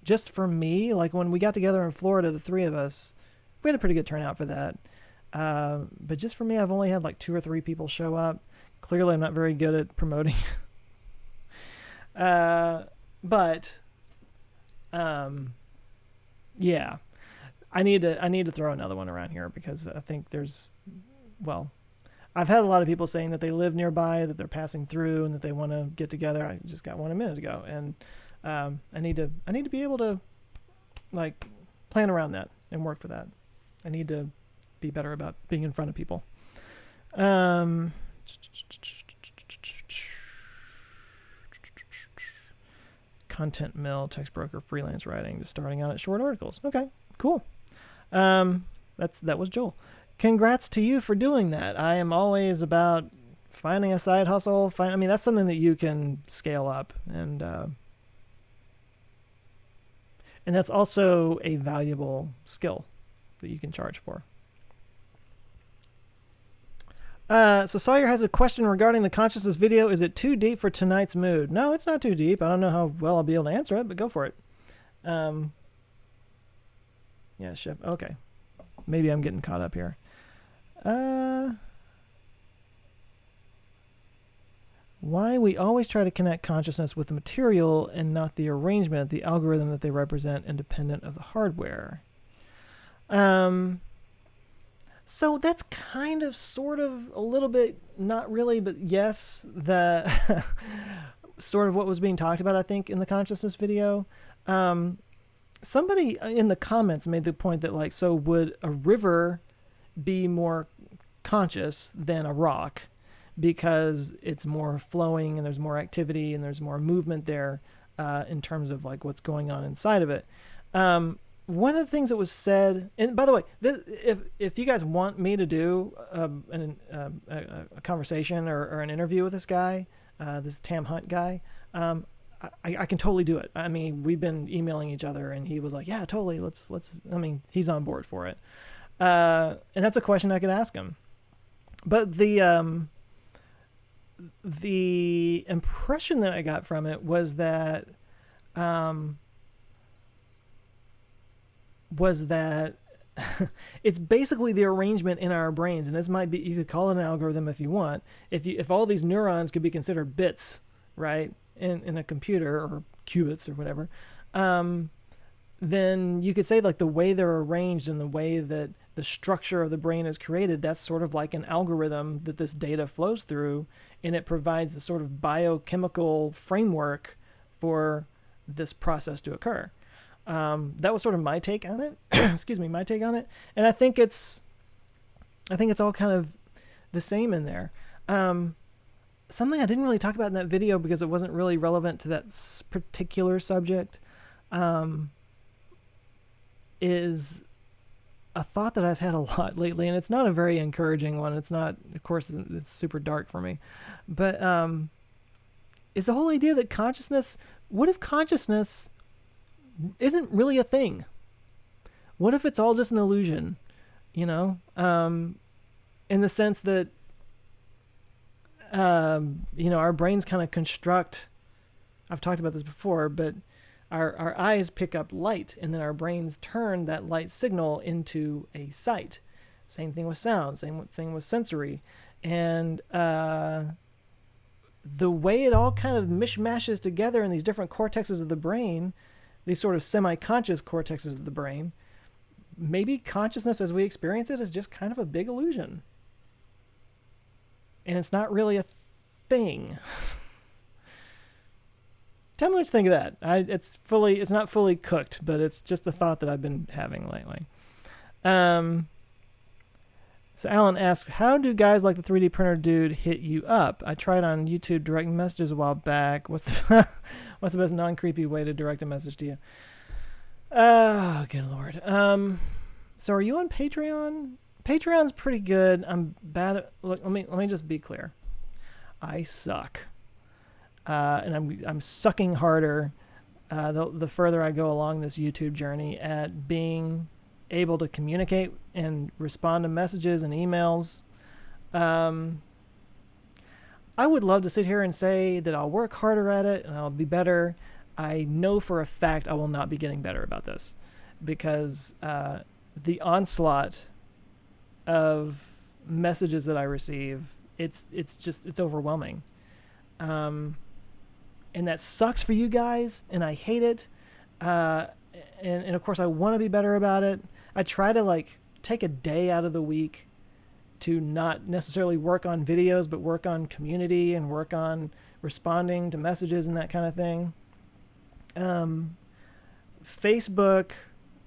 just for me, like when we got together in Florida, the 3 of us, we had a pretty good turnout for that. But just for me, I've only had like 2 or 3 people show up. Clearly, I'm not very good at promoting. Yeah, I need to throw another one around here, because I think I've had a lot of people saying that they live nearby, that they're passing through, and that they want to get together. I just got one a minute ago, and I need to be able to like plan around that and work for that. I need to be better about being in front of people. Content mill, text broker, freelance writing, just starting out at short articles. Okay, cool. That was Joel. Congrats to you for doing that. I am always about finding a side hustle. That's something that you can scale up, and that's also a valuable skill that you can charge for. So Sawyer has a question regarding the consciousness video. Is it too deep for tonight's mood? No, it's not too deep. I don't know how well I'll be able to answer it, but go for it. Yeah, Chef. Okay. Maybe I'm getting caught up here. Why we always try to connect consciousness with the material and not the arrangement, the algorithm that they represent, independent of the hardware. So that's kind of, sort of, a little bit, not really, but yes, the sort of what was being talked about, I think, in the consciousness video. Um, Somebody in the comments made the point that, like, so would a river be more conscious than a rock because it's more flowing and there's more activity and there's more movement there in terms of like what's going on inside of it. One of the things that was said, and by the way, if you guys want me to do a conversation or an interview with this guy, this Tam Hunt guy, I can totally do it. I mean, we've been emailing each other, and he was like, "Yeah, totally. Let's." I mean, he's on board for it, and that's a question I could ask him. But the impression that I got from it was that it's basically the arrangement in our brains, and this might be, you could call it an algorithm if you want. If all these neurons could be considered bits, right, in a computer, or qubits or whatever, then you could say like the way they're arranged and the way that the structure of the brain is created, that's sort of like an algorithm that this data flows through, and it provides the sort of biochemical framework for this process to occur. That was sort of my take on it. Excuse me, my take on it, and I think it's all kind of the same in there. Something I didn't really talk about in that video because it wasn't really relevant to that particular subject, is a thought that I've had a lot lately, and it's not a very encouraging one. It's not, of course, it's super dark for me, but is the whole idea that consciousness, what if consciousness isn't really a thing? What if it's all just an illusion, in the sense that, our brains kind of construct, I've talked about this before, but our eyes pick up light, and then our brains turn that light signal into a sight. Same thing with sound, same thing with sensory. And the way it all kind of mishmashes together in these different cortexes of the brain, these sort of semi-conscious cortexes of the brain, maybe consciousness as we experience it is just kind of a big illusion. And it's not really a thing. Tell me what you think of that. It's not fully cooked, but it's just a thought that I've been having lately. So Alan asks, how do guys like the 3D printer dude hit you up? I tried on YouTube direct messages a while back. What's the best non-creepy way to direct a message to you? Oh, good Lord. So are you on Patreon? Patreon's pretty good. I'm bad at, look, let me just be clear. I suck. And I'm sucking harder the further I go along this YouTube journey at being able to communicate and respond to messages and emails. I would love to sit here and say that I'll work harder at it and I'll be better. I know for a fact I will not be getting better about this because the onslaught of messages that I receive, it's overwhelming. And that sucks for you guys, and I hate it. And of course I want to be better about it. I try to like take a day out of the week to not necessarily work on videos, but work on community and work on responding to messages and that kind of thing. Facebook,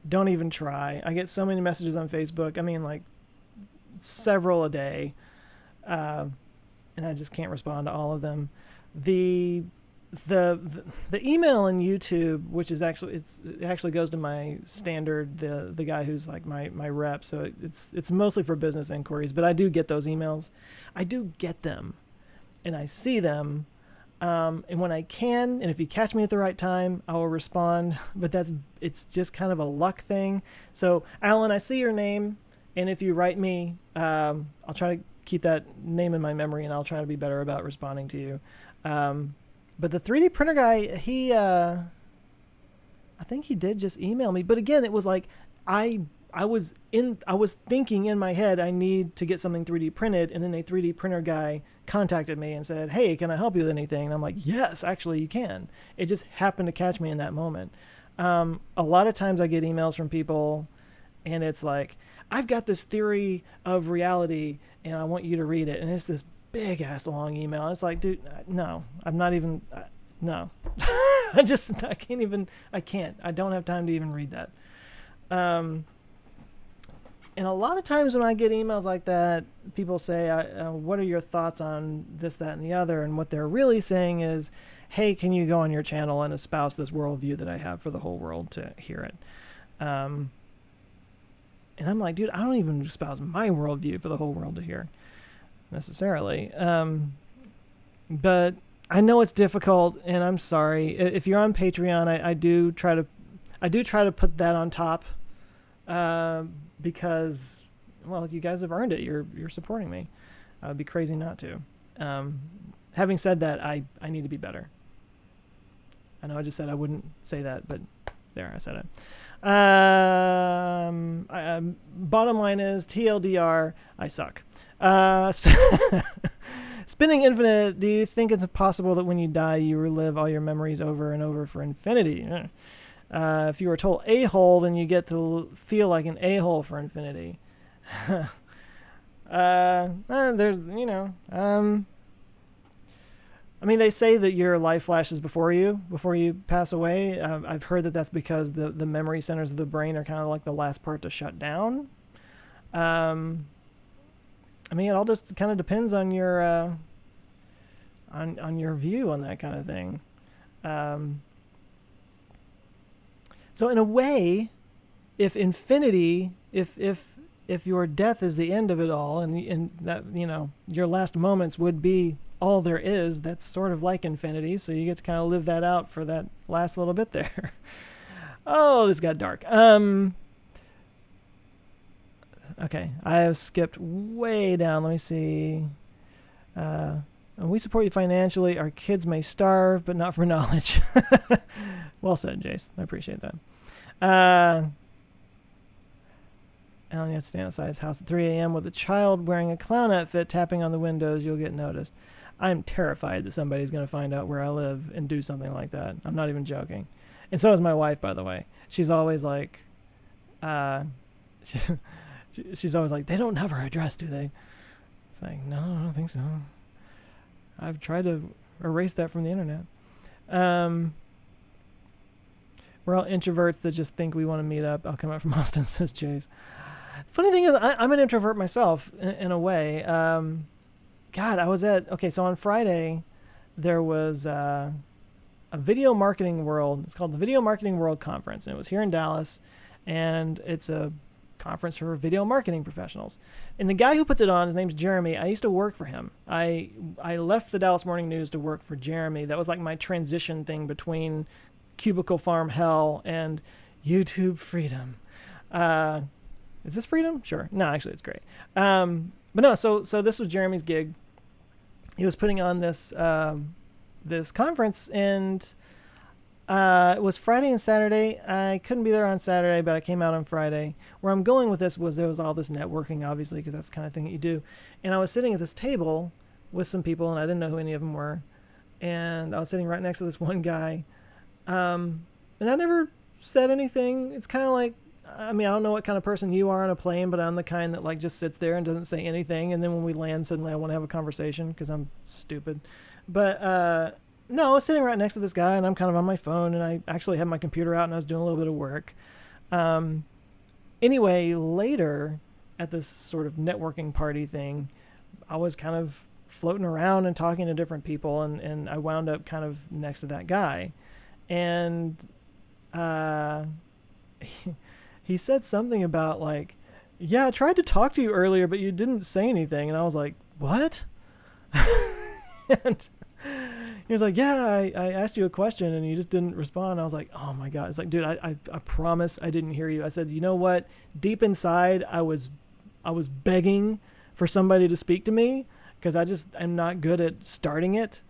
don't even try. I get so many messages on Facebook. I mean, like several a day. And I just can't respond to all of them. The email in YouTube, which is actually, it actually goes to my standard, the guy who's like my rep. So it's mostly for business inquiries, but I do get those emails. I do get them and I see them. And when I can, and if you catch me at the right time, I will respond, but it's just kind of a luck thing. So Alan, I see your name. And if you write me, I'll try to keep that name in my memory and I'll try to be better about responding to you. But the 3D printer guy, I think he did just email me. But again, it was like, I was thinking in my head, I need to get something 3D printed. And then a 3D printer guy contacted me and said, hey, can I help you with anything? And I'm like, yes, actually you can. It just happened to catch me in that moment. A lot of times I get emails from people and it's like, I've got this theory of reality and I want you to read it. And it's this big ass long email. And it's like, dude, no, I'm not even, no. I can't. I don't have time to even read that. And a lot of times when I get emails like that, people say, what are your thoughts on this, that, and the other? And what they're really saying is, hey, can you go on your channel and espouse this worldview that I have for the whole world to hear it? And I'm like, dude, I don't even espouse my worldview for the whole world to hear necessarily. But I know it's difficult, and I'm sorry. If you're on Patreon, I do try to put that on top, because, well, you guys have earned it. You're supporting me. I would be crazy not to. Having said that, I need to be better. I know I just said I wouldn't say that, but there, I said it. Bottom line is, TLDR, I suck. Spinning Infinite, do you think it's possible that when you die, you relive all your memories over and over for infinity? If you were told a-hole, then you get to feel like an a-hole for infinity. There's, I mean, they say that your life flashes before you pass away. I've heard that that's because the memory centers of the brain are kind of like the last part to shut down. I mean, it all just kind of depends on your on your view on that kind of thing. So in a way, if infinity, if your death is the end of it all, and that, your last moments would be all there is, that's sort of like infinity. So you get to kind of live that out for that last little bit there. Oh, this got dark. Okay, I have skipped way down. Let me see. We support you financially. Our kids may starve, but not for knowledge. Well said, Jace. I appreciate that. Alan, you have to stand outside his house at 3 a.m. with a child wearing a clown outfit, tapping on the windows. You'll get noticed. I'm terrified that somebody's going to find out where I live and do something like that. I'm not even joking. And so is my wife, by the way. She's always like, she's always like, they don't have our address, do they? It's like, no, I don't think so. I've tried to erase that from the internet. We're all introverts that just think we want to meet up. I'll come out from Austin, says Chase. Funny thing is, I'm an introvert myself in a way. God, so on Friday, there was a Video Marketing World. It's called the Video Marketing World Conference, and it was here in Dallas, and it's a conference for video marketing professionals. And the guy who puts it on, his name's Jeremy. I used to work for him. I left the Dallas Morning News to work for Jeremy. That was like my transition thing between cubicle farm hell and YouTube freedom. Is this freedom? Sure. No, actually, it's great. But no, so this was Jeremy's gig. He was putting on this this conference, and it was Friday and Saturday. I couldn't be there on Saturday, but I came out on Friday. Where I'm going with this was there was all this networking, obviously, because that's the kind of thing that you do. And I was sitting at this table with some people, and I didn't know who any of them were. And I was sitting right next to this one guy. And I never said anything. It's kind of like, I mean, I don't know what kind of person you are on a plane, but I'm the kind that like just sits there and doesn't say anything. And then when we land, suddenly I want to have a conversation because I'm stupid. But no, I was sitting right next to this guy, and I'm kind of on my phone, and I actually had my computer out, and I was doing a little bit of work. Anyway, later at this sort of networking party thing, I was kind of floating around and talking to different people, and I wound up kind of next to that guy. And he said something about like, yeah, I tried to talk to you earlier, but you didn't say anything. And I was like, what? And he was like, yeah, I asked you a question and you just didn't respond. I was like, oh my God. It's like, dude, I promise I didn't hear you. I said, you know what? Deep inside, I was begging for somebody to speak to me because I'm not good at starting it.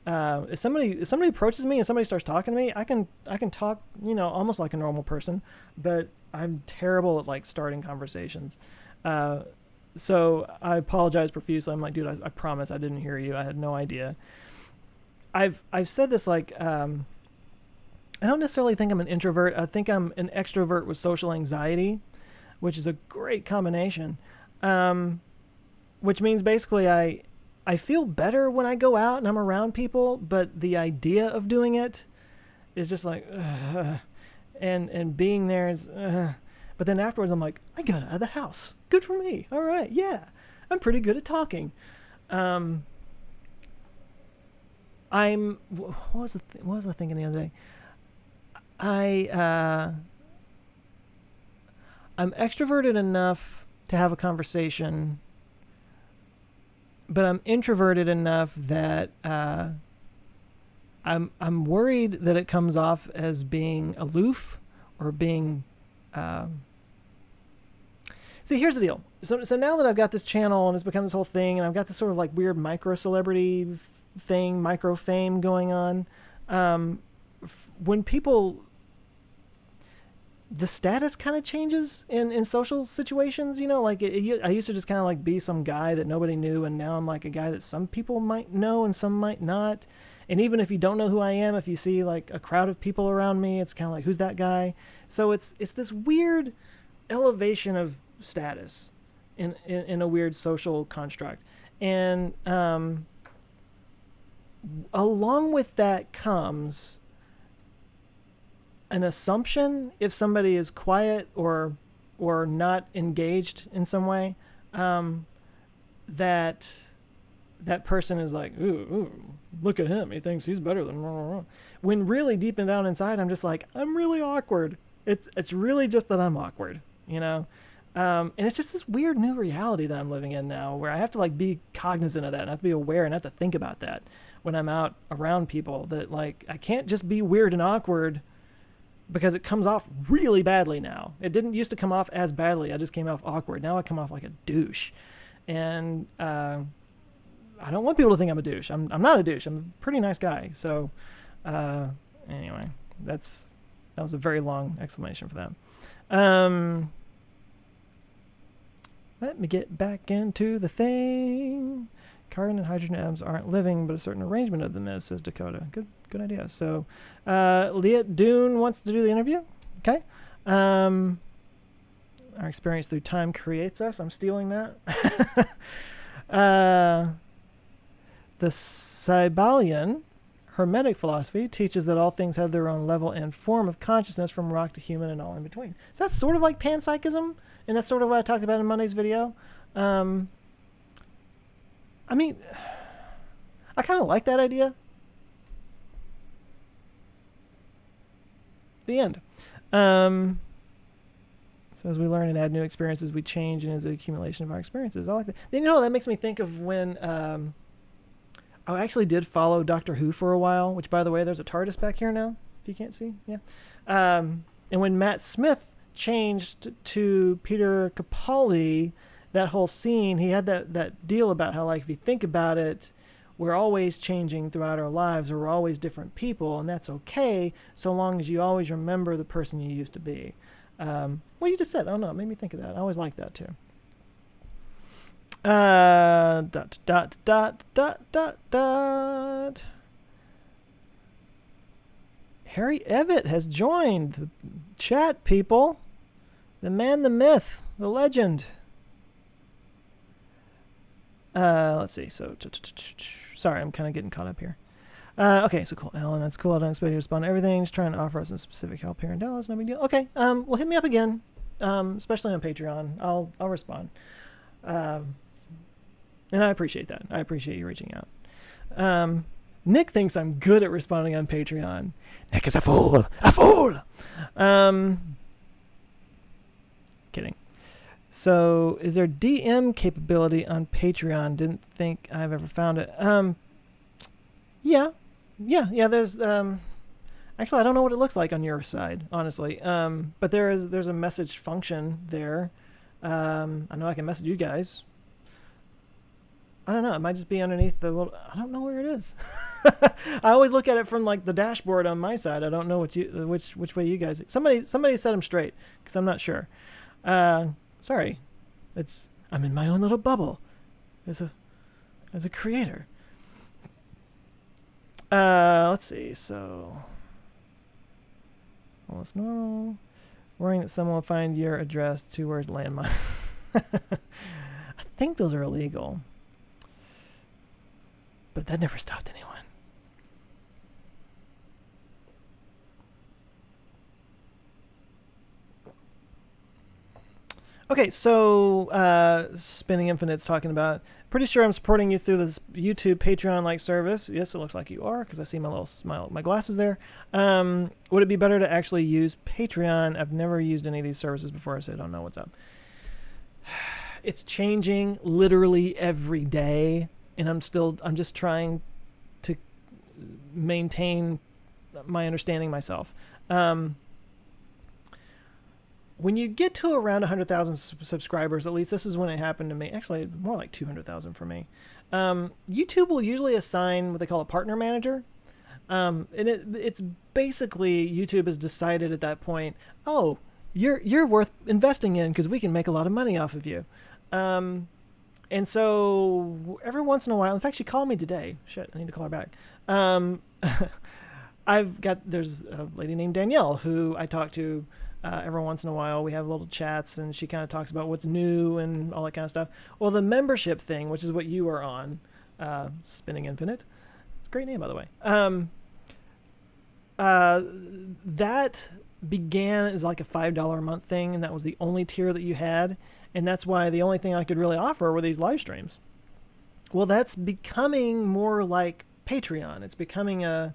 If somebody approaches me and somebody starts talking to me, I can talk, almost like a normal person, but I'm terrible at like starting conversations. So I apologize profusely. I'm like, dude, I promise I didn't hear you. I had no idea. I've said this like, I don't necessarily think I'm an introvert. I think I'm an extrovert with social anxiety, which is a great combination. Which means basically I feel better when I go out and I'm around people, but the idea of doing it is just like, and being there is, but then afterwards I'm like, I got out of the house. Good for me. All right, yeah, I'm pretty good at talking. What was I thinking the other day? I'm extroverted enough to have a conversation, but I'm introverted enough that I'm worried that it comes off as being aloof or being. See, here's the deal. So now that I've got this channel and it's become this whole thing, and I've got this sort of like weird micro celebrity thing, micro fame going on, when people, the status kind of changes in social situations, you know, like I used to just kind of like be some guy that nobody knew, and now I'm like a guy that some people might know and some might not. And even if you don't know who I am, if you see like a crowd of people around me, it's kind of like, who's that guy? So it's this weird elevation of status in a weird social construct. And along with that comes an assumption, if somebody is quiet or not engaged in some way, that person is like, ooh, look at him, he thinks he's better than blah, blah, blah. When really deep and down inside I'm just like, I'm really awkward. It's really just that I'm awkward, you know. And it's just this weird new reality that I'm living in now, where I have to like be cognizant of that, and I have to be aware, and I have to think about that when I'm out around people, that like I can't just be weird and awkward, because it comes off really badly now. It didn't used to come off as badly. I just came off awkward. Now I come off like a douche. And I don't want people to think I'm a douche. I'm not a douche. I'm a pretty nice guy. So anyway, that was a very long explanation for that. Let me get back into the thing. Carbon and hydrogen atoms aren't living, but a certain arrangement of them is, says Dakota. Good idea. So, Leah Dune wants to do the interview. Okay. Our experience through time creates us. I'm stealing that. The Cybalian Hermetic philosophy teaches that all things have their own level and form of consciousness, from rock to human and all in between. So that's sort of like panpsychism, and that's sort of what I talked about in Monday's video. I mean, I kind of like that idea. The end. So as we learn and add new experiences, we change, and as an accumulation of our experiences. I like that. Then, you know, that makes me think of when I actually did follow Doctor Who for a while, which, by the way, there's a TARDIS back here now, if you can't see. Yeah. And when Matt Smith changed to Peter Capaldi, that whole scene, he had that deal about how, like, if you think about it, we're always changing throughout our lives, or we're always different people, and that's okay, so long as you always remember the person you used to be. Well, you just said, oh no, it made me think of that. I always like that too. Harry Evitt has joined the chat, people. The man, the myth, the legend. Let's see. So, sorry, I'm kind of getting caught up here. Okay, so cool. Alan, that's cool. I don't expect you to respond to everything. Just trying to offer us some specific help here in Dallas. No big deal. Okay, well, hit me up again, especially on Patreon. I'll respond. And I appreciate that. I appreciate you reaching out. Nick thinks I'm good at responding on Patreon. Nick is a fool. A fool! Kidding. So, is there DM capability on Patreon? Didn't think I've ever found it. Yeah, there's, actually, I don't know what it looks like on your side, honestly. But there's a message function there. I know I can message you guys. I don't know. It might just be underneath the, well, I don't know where it is. I always look at it from like the dashboard on my side. I don't know which way you guys, somebody set them straight, because I'm not sure. Sorry. I'm in my own little bubble as a creator. Let's see. So, all is normal. Worrying that someone will find your address to where's landmine. I think those are illegal. But that never stopped anyone. Okay, so Spinning Infinite's talking about, pretty sure I'm supporting you through this YouTube Patreon-like service. Yes, it looks like you are, because I see my little smile, my glasses there. Would it be better to actually use Patreon? I've never used any of these services before, so I don't know what's up. It's changing literally every day, and I'm just trying to maintain my understanding myself. When you get to around 100,000 subscribers, at least this is when it happened to me. Actually, more like 200,000 for me. YouTube will usually assign what they call a partner manager. And it's basically YouTube has decided at that point, oh, you're worth investing in because we can make a lot of money off of you. And so every once in a while, in fact, she called me today. Shit, I need to call her back. There's a lady named Danielle who I talk to every once in a while. We have little chats, and she kind of talks about what's new and all that kind of stuff. Well, the membership thing, which is what you are on, Spinning Infinite. It's a great name, by the way. That began as like a $5 a month thing, and that was the only tier that you had. And that's why the only thing I could really offer were these live streams. Well, that's becoming more like Patreon. It's becoming a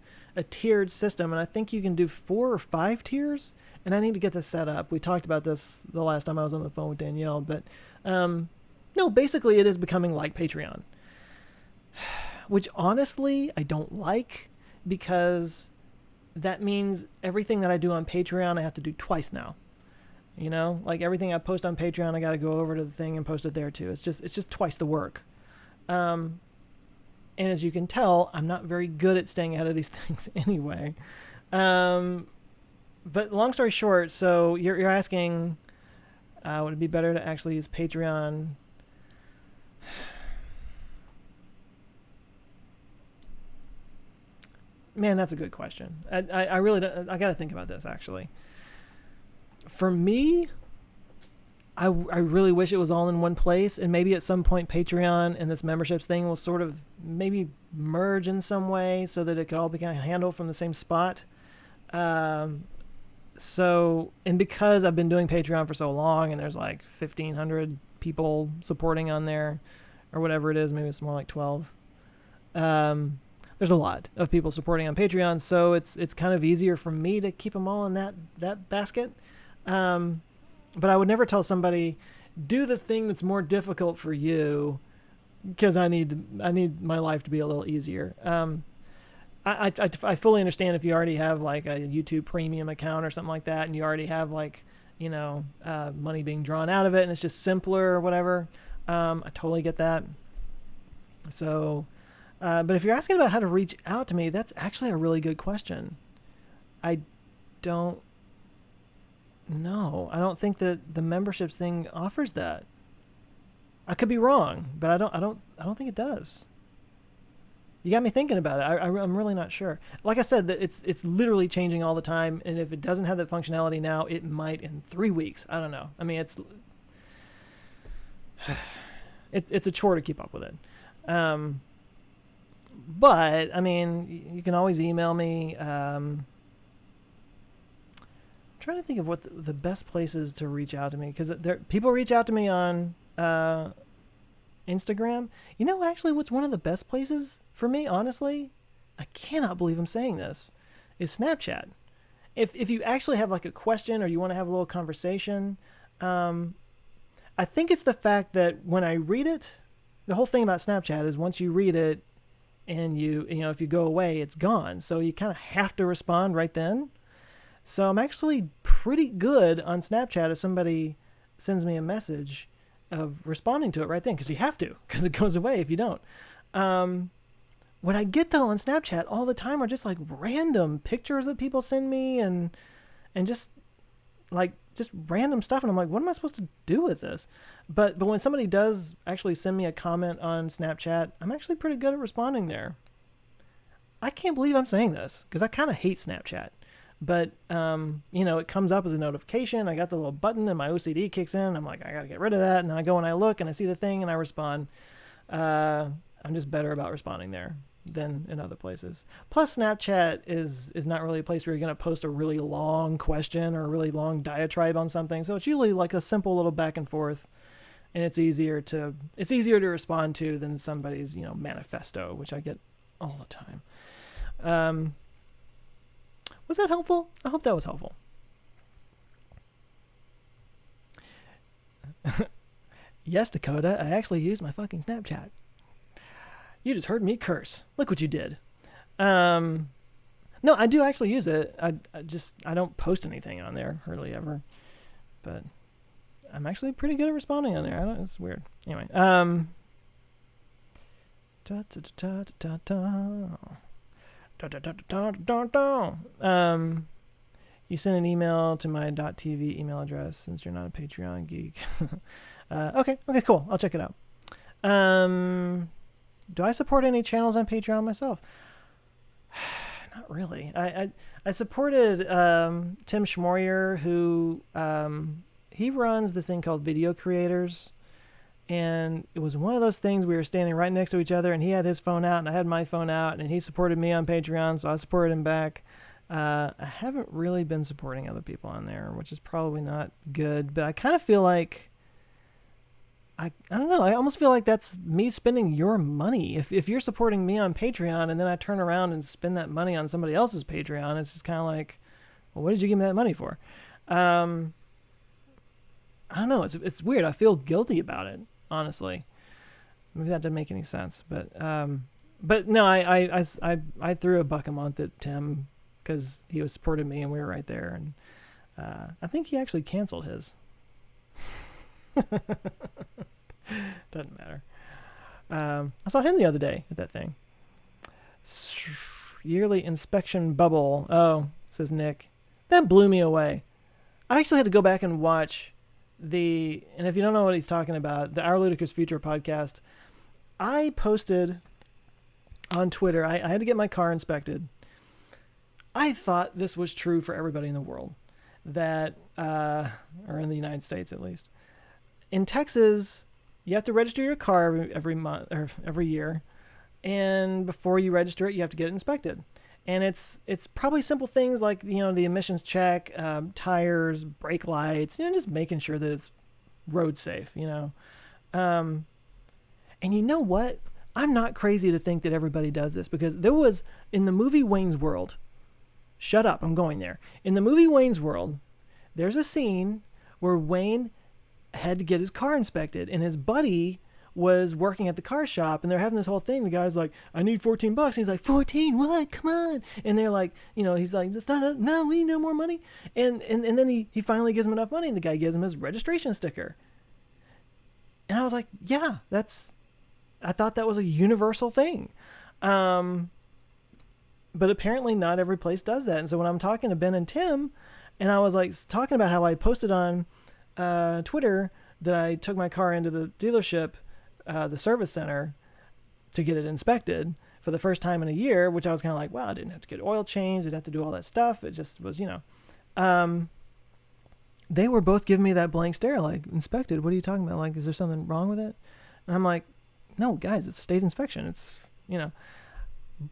tiered system, and I think you can do 4 or 5 tiers. And I need to get this set up. We talked about this the last time I was on the phone with Danielle, but no, basically it is becoming like Patreon, which honestly I don't like, because that means everything that I do on Patreon I have to do twice now. You know, like everything I post on Patreon, I got to go over to the thing and post it there too. It's just twice the work. And as you can tell, I'm not very good at staying ahead of these things anyway. But long story short, so you're asking, would it be better to actually use Patreon? Man, that's a good question. I really don't, I got to think about this, actually. For me, I really wish it was all in one place, and maybe at some point Patreon and this memberships thing will sort of maybe merge in some way so that it could all be kind of handled from the same spot. So, and because I've been doing Patreon for so long, and there's like 1,500 people supporting on there, or whatever it is, maybe it's more like 12. There's a lot of people supporting on Patreon, so it's kind of easier for me to keep them all in that basket. But I would never tell somebody, do the thing that's more difficult for you, because I need my life to be a little easier. I fully understand if you already have like a YouTube premium account or something like that, and you already have like, you know, money being drawn out of it, and it's just simpler or whatever. I totally get that. So, but if you're asking about how to reach out to me, that's actually a really good question. I don't know. I don't think that the memberships thing offers that. I could be wrong, but I don't think it does. You got me thinking about it. I'm really not sure. Like I said, it's literally changing all the time, and if it doesn't have that functionality now, it might in 3 weeks. I don't know. I mean, it's a chore to keep up with it. But I mean, you can always email me. I'm trying to think of what the best places to reach out to me, because people reach out to me on Instagram. You know, actually, what's one of the best places for me, honestly, I cannot believe I'm saying this, is Snapchat. If you actually have like a question or you want to have a little conversation, I think it's the fact that when I read it, the whole thing about Snapchat is once you read it and you know, if you go away, it's gone. So you kind of have to respond right then. So I'm actually pretty good on Snapchat if somebody sends me a message of responding to it right then, because you have to, because it goes away if you don't. What I get though on Snapchat all the time are just like random pictures that people send me and just random stuff, and I'm like, what am I supposed to do with this? But when somebody does actually send me a comment on Snapchat, I'm actually pretty good at responding there. I can't believe I'm saying this, because I kind of hate Snapchat. But, it comes up as a notification. I got the little button and my OCD kicks in. I'm like, I got to get rid of that. And then I go and I look and I see the thing and I respond. I'm just better about responding there than in other places. Plus, Snapchat is not really a place where you're going to post a really long question or a really long diatribe on something. So it's usually like a simple little back and forth, and it's easier to respond to than somebody's manifesto, which I get all the time. Was that helpful? I hope that was helpful. Yes, Dakota, I actually use my fucking Snapchat. You just heard me curse. Look what you did. No, I do actually use it. I don't post anything on there hardly ever, but I'm actually pretty good at responding on there. It's weird. Anyway, you sent an email to my .tv email address since you're not a Patreon geek. Okay, cool. I'll check it out. Do I support any channels on Patreon myself? Not really. I supported Tim Schmoyer, who he runs this thing called Video Creators, and it was one of those things we were standing right next to each other, and he had his phone out and I had my phone out, and he supported me on Patreon, so I supported him back. I haven't really been supporting other people on there, which is probably not good, but I kind of feel like I don't know. I almost feel like that's me spending your money. If you're supporting me on Patreon and then I turn around and spend that money on somebody else's Patreon, it's just kind of like, well, what did you give me that money for? I don't know. It's weird. I feel guilty about it, honestly. Maybe that doesn't make any sense, but no, I threw $1 a month at Tim because he was supporting me and we were right there, and I think he actually canceled his. Doesn't matter. I saw him the other day at that thing. Yearly inspection bubble. Oh, says Nick. That blew me away. I actually had to go back and watch and if you don't know what he's talking about, the Our Ludicrous Future podcast, I posted on Twitter, I had to get my car inspected. I thought this was true for everybody in the world, that, or in the United States at least. In Texas, you have to register your car every month or every year, and before you register it, you have to get it inspected. And it's probably simple things like the emissions check, tires, brake lights, just making sure that it's road safe. And you know what? I'm not crazy to think that everybody does this, because there was in the movie Wayne's World. Shut up! I'm going there. In the movie Wayne's World, there's a scene where Wayne had to get his car inspected, and his buddy was working at the car shop, and they're having this whole thing. The guy's like, I need $14. And he's like, 14? What? Come on. And they're like, he's like, it's not, no, we need no more money. And then he finally gives him enough money, and the guy gives him his registration sticker. And I was like, yeah, I thought that was a universal thing. But apparently not every place does that. And so when I'm talking to Ben and Tim, and I was like talking about how I posted on Twitter that I took my car into the dealership, the service center, to get it inspected for the first time in a year, which I was kind of like, wow, I didn't have to get oil changed, didn't have to do all that stuff. It just was, they were both giving me that blank stare, like, inspected, what are you talking about? Like, is there something wrong with it? And I'm like, no, guys, it's state inspection. It's,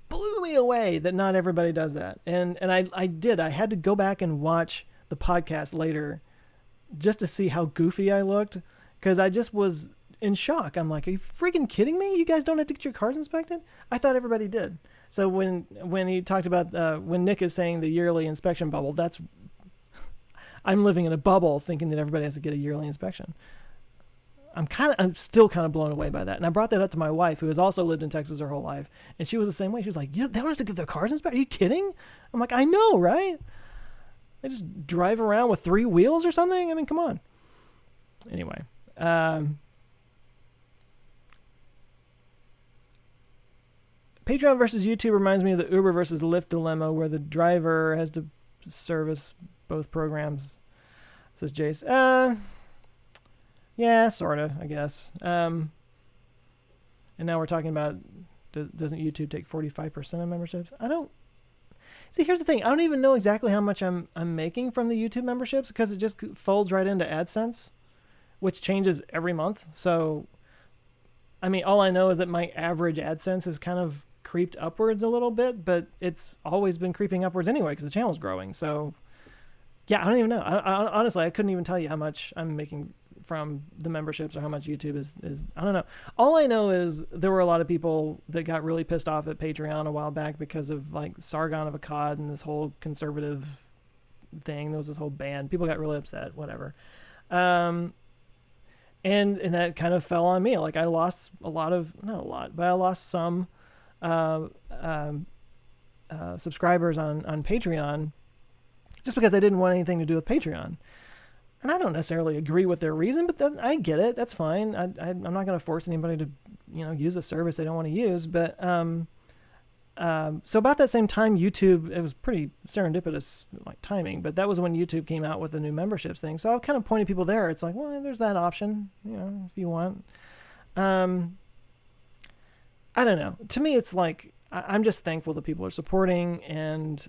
blew me away that not everybody does that. And I had to go back and watch the podcast later just to see how goofy I looked, because I just was in shock. I'm like, are you freaking kidding me? You guys don't have to get your cars inspected? I thought everybody did. So when he talked about when Nick is saying the yearly inspection bubble, I'm living in a bubble thinking that everybody has to get a yearly inspection. I'm still kind of blown away by that. And I brought that up to my wife, who has also lived in Texas her whole life, and she was the same way. She was like, they don't have to get their cars inspected? Are you kidding? I'm like, I know, right? They just drive around with 3 wheels or something? I mean, come on. Anyway. Patreon versus YouTube reminds me of the Uber versus Lyft dilemma, where the driver has to service both programs, says Jace. Yeah, sort of, I guess. And now we're talking about, doesn't YouTube take 45% of memberships? See, here's the thing. I don't even know exactly how much I'm making from the YouTube memberships because it just folds right into AdSense, which changes every month. So, I mean, all I know is that my average AdSense has kind of creeped upwards a little bit, but it's always been creeping upwards anyway because the channel's growing. So, yeah, I don't even know. Honestly, I couldn't even tell you how much I'm making from the memberships or how much YouTube is. I don't know. All I know is there were a lot of people that got really pissed off at Patreon a while back because of like Sargon of Akkad and this whole conservative thing. There was this whole ban. People got really upset, whatever. And that kind of fell on me. Like I lost not a lot, but I lost some subscribers on Patreon just because they didn't want anything to do with Patreon. And I don't necessarily agree with their reason, but then I get it. That's fine. I'm not going to force anybody to, use a service they don't want to use. But so about that same time, YouTube, it was pretty serendipitous like timing, but that was when YouTube came out with the new memberships thing. So I kind of pointed people there. It's like, well, there's that option, if you want. I don't know. To me, it's like I'm just thankful that people are supporting, and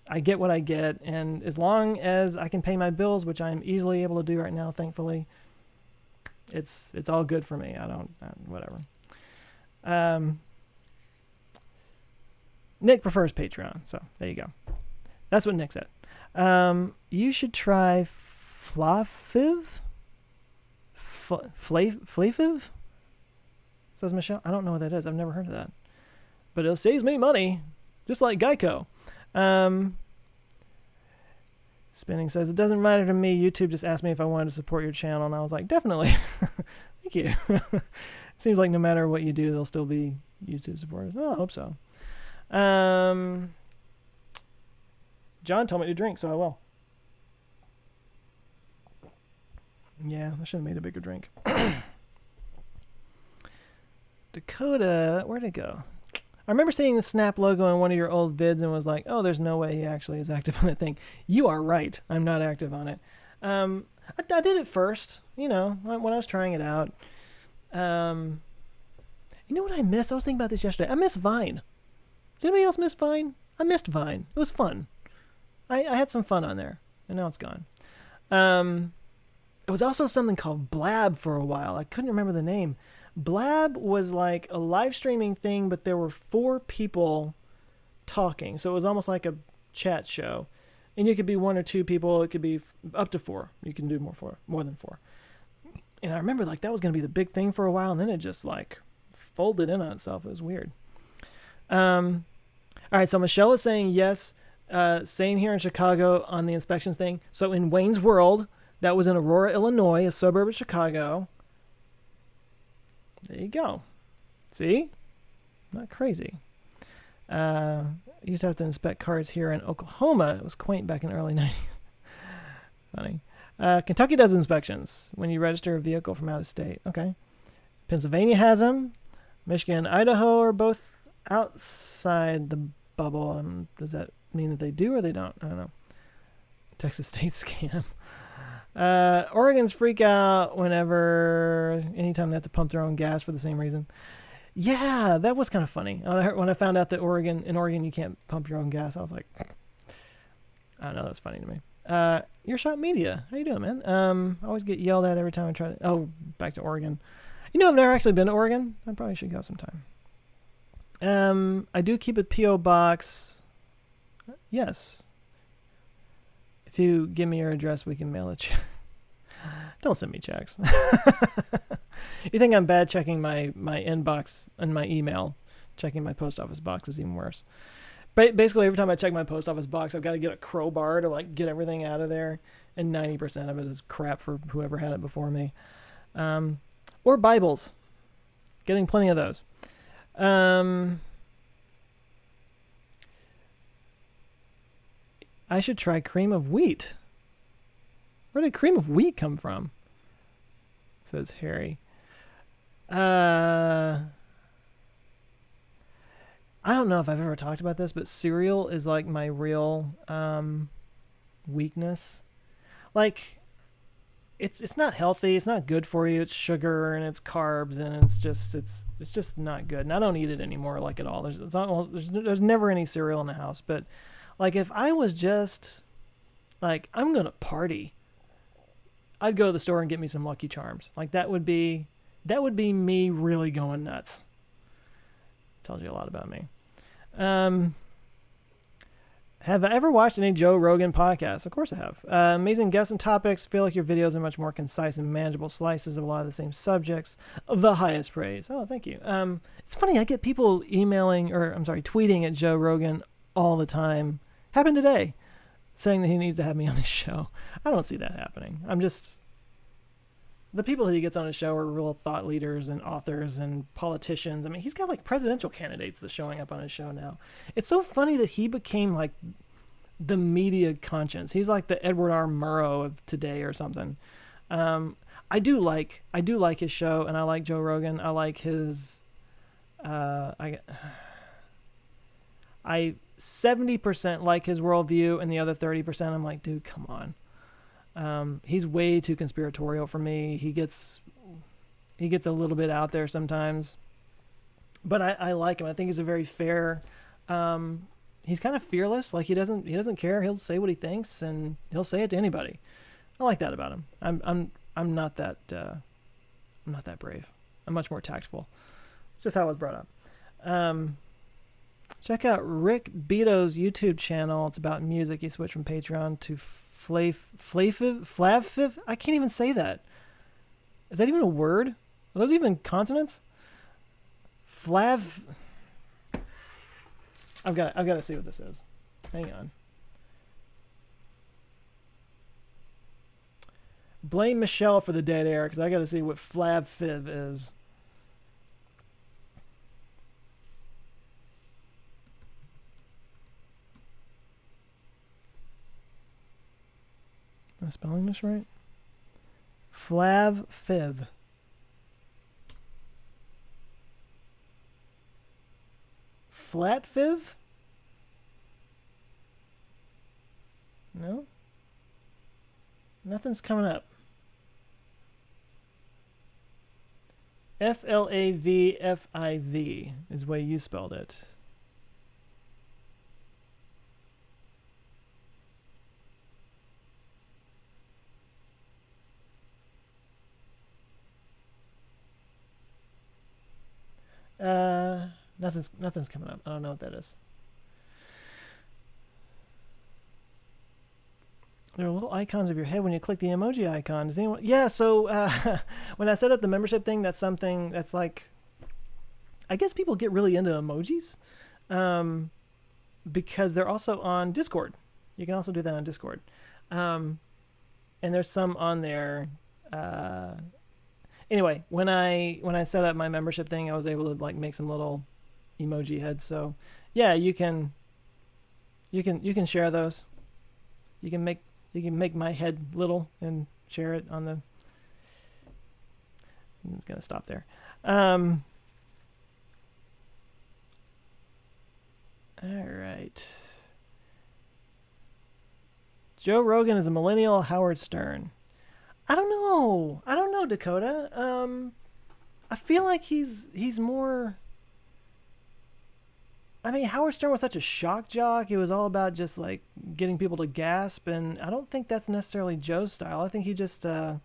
I get what I get, and as long as I can pay my bills, which I'm easily able to do right now, thankfully, it's all good for me. Whatever. Nick prefers Patreon, so there you go. That's what Nick said. You should try Flafiv? Flafiv? Says Michelle. I don't know what that is. I've never heard of that. But it saves me money, just like Geico. Spinning says, it doesn't matter to me. YouTube just asked me if I wanted to support your channel, and I was like, definitely. Thank you. Seems like no matter what you do, there'll still be YouTube supporters. Oh, I hope so. John told me to drink, so I will. Yeah, I should have made a bigger drink. Dakota, where'd it go? I remember seeing the Snap logo in one of your old vids and was like, oh, there's no way he actually is active on that thing. You are right. I'm not active on it. I did it first, when I was trying it out. You know what I miss? I was thinking about this yesterday. I miss Vine. Does anybody else miss Vine? I missed Vine. It was fun. I had some fun on there, and now it's gone. It was also something called Blab for a while. I couldn't remember the name. Blab was like a live streaming thing, but there were 4 people talking. So it was almost like a chat show. And you could be 1 or 2 people. It could be up to 4. You can do more than 4. And I remember like that was going to be the big thing for a while. And then it just like folded in on itself. It was weird. All right. So Michelle is saying yes. Same here in Chicago on the inspections thing. So in Wayne's World, that was in Aurora, Illinois, a suburb of Chicago. There you go. See? Not crazy. Used to have to inspect cars here in Oklahoma. It was quaint back in the early 90s. Funny. Kentucky does inspections when you register a vehicle from out of state. Okay. Pennsylvania has them. Michigan and Idaho are both outside the bubble. Does that mean that they do or they don't? I don't know. Texas State scam. Oregon's freak out anytime they have to pump their own gas for the same reason. Yeah, that was kind of funny. When I found out that in Oregon you can't pump your own gas, I was like, I don't know, that's funny to me. Earshot Media, how you doing, man? I always get yelled at every time I try to. Oh, back to Oregon. I've never actually been to Oregon. I probably should go sometime. I do keep a P.O. box. Yes. If you give me your address, we can mail it. Don't send me checks. You think I'm bad checking my inbox and my email? Checking my post office box is even worse. But basically, every time I check my post office box, I've got to get a crowbar to like get everything out of there, and 90% of it is crap for whoever had it before me. Or Bibles. Getting plenty of those. I should try cream of wheat. Where did cream of wheat come from? Says Harry. I don't know if I've ever talked about this, but cereal is like my real weakness. Like, it's not healthy. It's not good for you. It's sugar and it's carbs and it's just not good. And I don't eat it anymore like at all. There's never any cereal in the house. But like if I was just like I'm gonna party, I'd go to the store and get me some Lucky Charms. Like that would be me really going nuts. Tells you a lot about me. Have I ever watched any Joe Rogan podcasts? Of course I have. Amazing guests and topics. Feel like your videos are much more concise and manageable slices of a lot of the same subjects. The highest praise. Oh, thank you. It's funny. I get people tweeting at Joe Rogan all the time. Happened today, saying that he needs to have me on his show. I don't see that happening. The people that he gets on his show are real thought leaders and authors and politicians. I mean, he's got like presidential candidates that's showing up on his show now. It's so funny that he became like the media conscience. He's like the Edward R. Murrow of today or something. I do like his show, and I like Joe Rogan. I like his. I 70% like his worldview, and the other 30% I'm like, dude, come on. He's way too conspiratorial for me. He gets a little bit out there sometimes, but I like him. I think he's a very fair. He's kind of fearless. Like he doesn't care. He'll say what he thinks, and he'll say it to anybody. I like that about him. I'm not that brave. I'm much more tactful. It's just how I was brought up. Check out Rick Beato's YouTube channel. It's about music. He switched from Patreon to Flavfiv? I can't even say that. Is that even a word? Are those even consonants? I've got to see what this is. Hang on. Blame Michelle for the dead air because I got to see what Flavfiv is. Am I spelling this right? Flavfiv. Flatfiv? No? Nothing's coming up. Flavfiv is the way you spelled it. Nothing's coming up. I don't know what that is. There are little icons of your head when you click the emoji icon. Does anyone? Yeah. So when I set up the membership thing, that's something that's like, I guess people get really into emojis, because they're also on Discord. You can also do that on Discord, and there's some on there. Anyway, when I set up my membership thing, I was able to like make some little emoji heads. So yeah, you can share those. You can make my head little and share it on the. I'm gonna stop there. All right. Joe Rogan is a millennial Howard Stern. I don't know, Dakota. I feel like he's more. I mean, Howard Stern was such a shock jock. It was all about just like getting people to gasp, and I don't think that's necessarily Joe's style. I think he just. I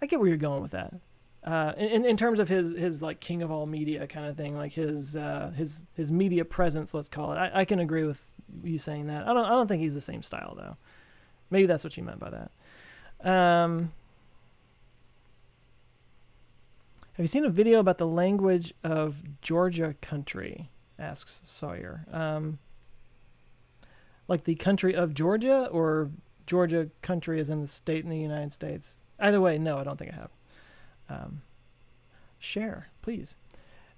get where you're going with that. In terms of his like king of all media kind of thing, like his media presence, let's call it. I can agree with you saying that. I don't think he's the same style though. Maybe that's what you meant by that. Have you seen a video about the language of Georgia country? Asks Sawyer. Like the country of Georgia, or Georgia country as in the state in the United States? Either way, no, I don't think I have. Share, please.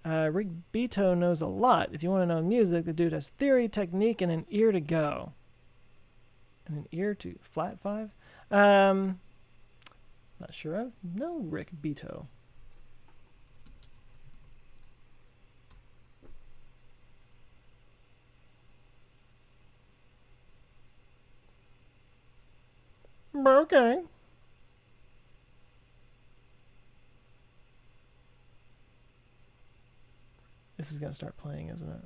Rick Beto knows a lot. If you want to know music, the dude has theory, technique, and an ear to go. And an ear to flat five? Not sure. I know Rick Beto. Okay. This is going to start playing, isn't it?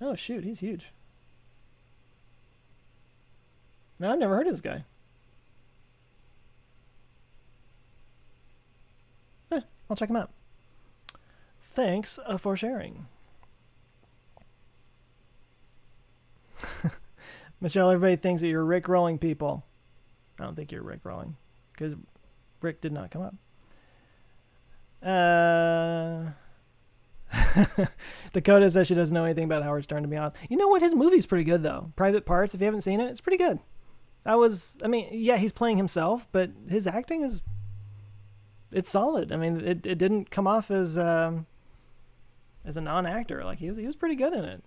Oh, shoot. He's huge. No, I've never heard of this guy. I'll check him out. Thanks for sharing. Michelle, everybody thinks that you're Rick rolling people. I don't think you're Rick rolling because Rick did not come up. Dakota says she doesn't know anything about Howard Stern, to be honest. You know what? His movie's pretty good, though. Private Parts, if you haven't seen it, it's pretty good. Yeah, he's playing himself, but his acting is, it's solid. I mean, it didn't come off as a non-actor. Like, he was pretty good in it.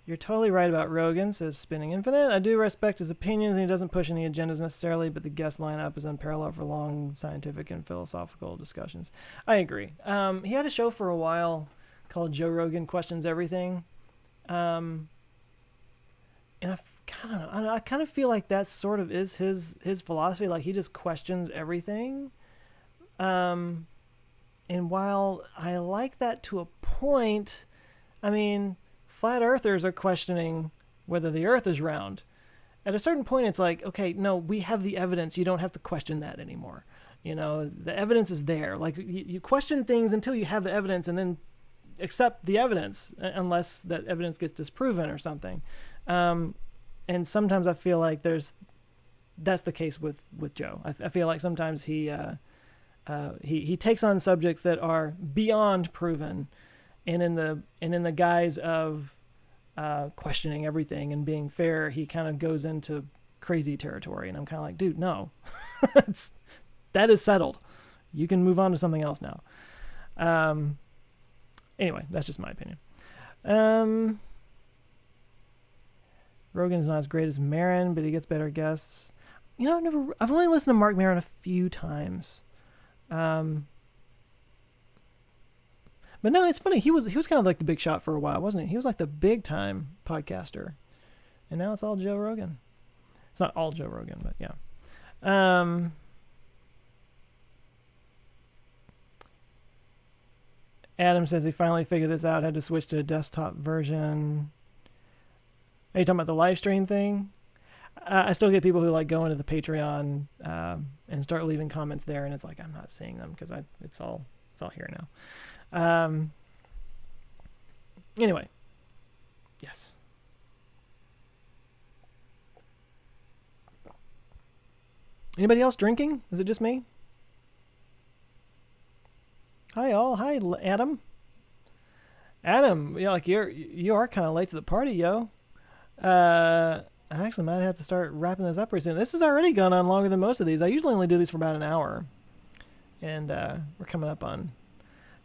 You're totally right about Rogan, says Spinning Infinite. I do respect his opinions, and he doesn't push any agendas necessarily, but the guest lineup is unparalleled for long scientific and philosophical discussions. I agree. He had a show for a while called Joe Rogan Questions Everything. And I kind of feel like that sort of is his philosophy. Like, he just questions everything. And while I like that to a point, I mean, flat earthers are questioning whether the earth is round. At a certain point, it's like, okay, no, we have the evidence. You don't have to question that anymore. You know, the evidence is there. Like, you question things until you have the evidence and then accept the evidence, unless that evidence gets disproven or something. And sometimes I feel like that's the case with Joe. I feel like sometimes he takes on subjects that are beyond proven, and in the guise of questioning everything and being fair, he kind of goes into crazy territory. And I'm kind of like, dude, no, that is settled. You can move on to something else now. Anyway, that's just my opinion. Rogan's not as great as Maron, but he gets better guests. You know, I've only listened to Mark Maron a few times. But no, it's funny. He was kind of like the big shot for a while, wasn't he? He was like the big time podcaster, and now it's all Joe Rogan. It's not all Joe Rogan, but yeah. Adam says he finally figured this out. Had to switch to a desktop version. Are you talking about the live stream thing? I still get people who like go into the Patreon and start leaving comments there, and it's like I'm not seeing them because it's all here now. Anyway, yes. Anybody else drinking? Is it just me? Hi all. Hi Adam. Adam, yeah, like you are kind of late to the party, yo. I actually might have to start wrapping this up pretty soon. This has already gone on longer than most of these. I usually only do these for about an hour, and we're coming up on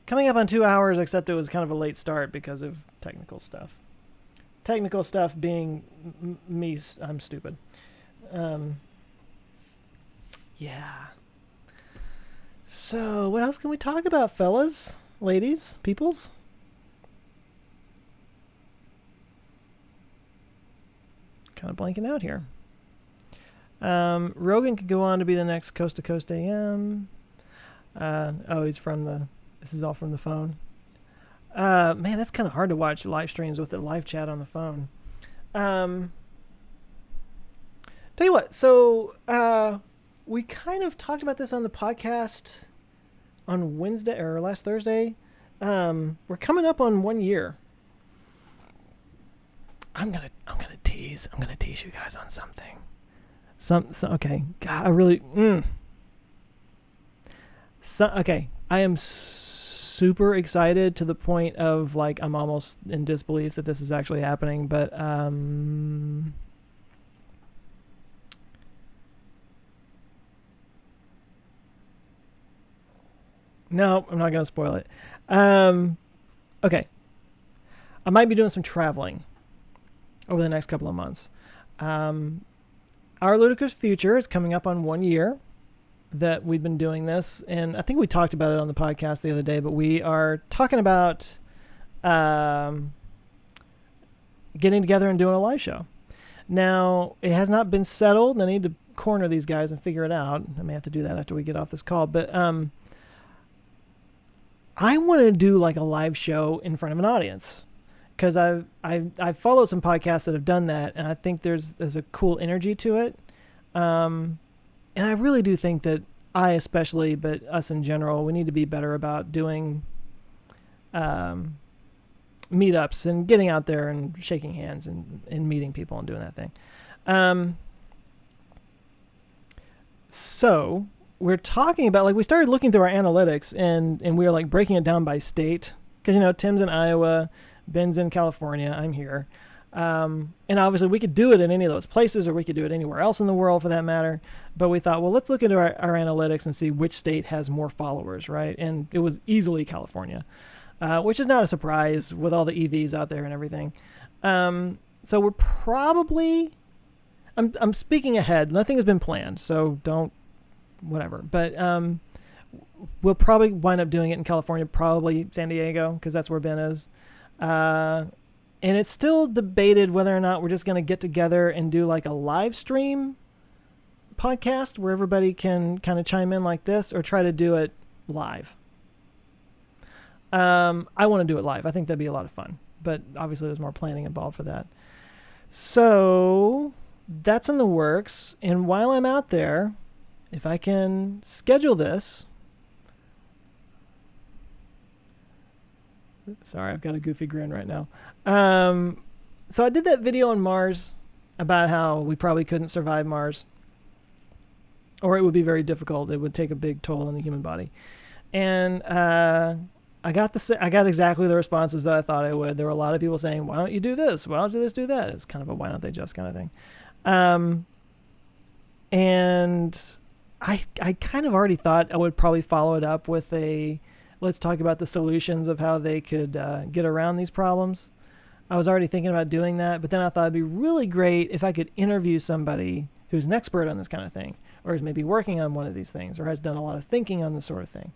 2 hours, except it was kind of a late start because of technical stuff. Technical stuff being me, I'm stupid. Yeah. So, what else can we talk about, fellas, ladies, peoples? Kind of blanking out here. Rogan could go on to be the next Coast to Coast AM. This is all from the phone. Man, that's kind of hard to watch live streams with a live chat on the phone. Tell you what, so we kind of talked about this on the podcast on Wednesday or last Thursday. We're coming up on 1 year. I'm gonna tease you guys on something. Okay. God, I really. Okay, I am super excited to the point of like I'm almost in disbelief that this is actually happening, but no, I'm not gonna spoil it. Okay, I might be doing some traveling over the next couple of months. Our Ludicrous Future is coming up on 1 year. that we've been doing this, and I think we talked about it on the podcast the other day, but we are talking about getting together and doing a live show. Now, it has not been settled. I need to corner these guys and figure it out. I may have to do that after we get off this call, but I want to do like a live show in front of an audience, because I've followed some podcasts that have done that, and I think there's a cool energy to it. And I really do think that I especially, but us in general, we need to be better about doing meetups and getting out there and shaking hands and meeting people and doing that thing. So we're talking about, like, we started looking through our analytics and we were like breaking it down by state, because, you know, Tim's in Iowa, Ben's in California, I'm here. And obviously we could do it in any of those places, or we could do it anywhere else in the world for that matter. But we thought, well, let's look into our analytics and see which state has more followers, right? And it was easily California, which is not a surprise with all the EVs out there and everything. So we're probably, I'm speaking ahead. Nothing has been planned, so don't, whatever. But we'll probably wind up doing it in California, probably San Diego, because that's where Ben is. And it's still debated whether or not we're just going to get together and do like a live stream podcast where everybody can kind of chime in like this, or try to do it live. I want to do it live. I think that'd be a lot of fun, but obviously there's more planning involved for that. So that's in the works. And while I'm out there, if I can schedule this, sorry, I've got a goofy grin right now. So I did that video on Mars about how we probably couldn't survive Mars, or it would be very difficult. It would take a big toll on the human body. And I got exactly the responses that I thought I would. There were a lot of people saying, why don't you do this? Why don't you do that? It's kind of a why don't they just kind of thing. And I kind of already thought I would probably follow it up with a, let's talk about the solutions of how they could get around these problems. I was already thinking about doing that, but then I thought it'd be really great if I could interview somebody who's an expert on this kind of thing, or is maybe working on one of these things, or has done a lot of thinking on this sort of thing.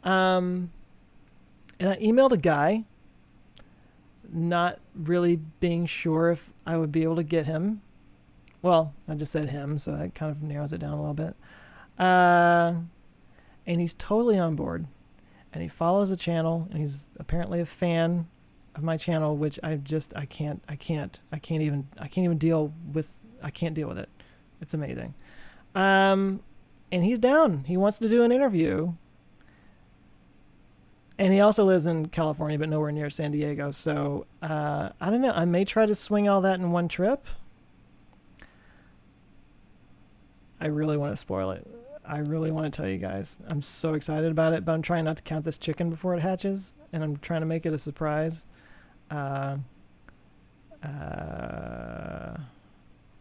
And I emailed a guy, not really being sure if I would be able to get him. Well, I just said him, so that kind of narrows it down a little bit. And he's totally on board. And he follows the channel, and he's apparently a fan of my channel, which I can't even deal with. I can't deal with it. It's amazing. And he's down. He wants to do an interview. And he also lives in California, but nowhere near San Diego. So, I don't know. I may try to swing all that in one trip. I really want to spoil it. I really want to tell you guys. I'm so excited about it, but I'm trying not to count this chicken before it hatches, and I'm trying to make it a surprise.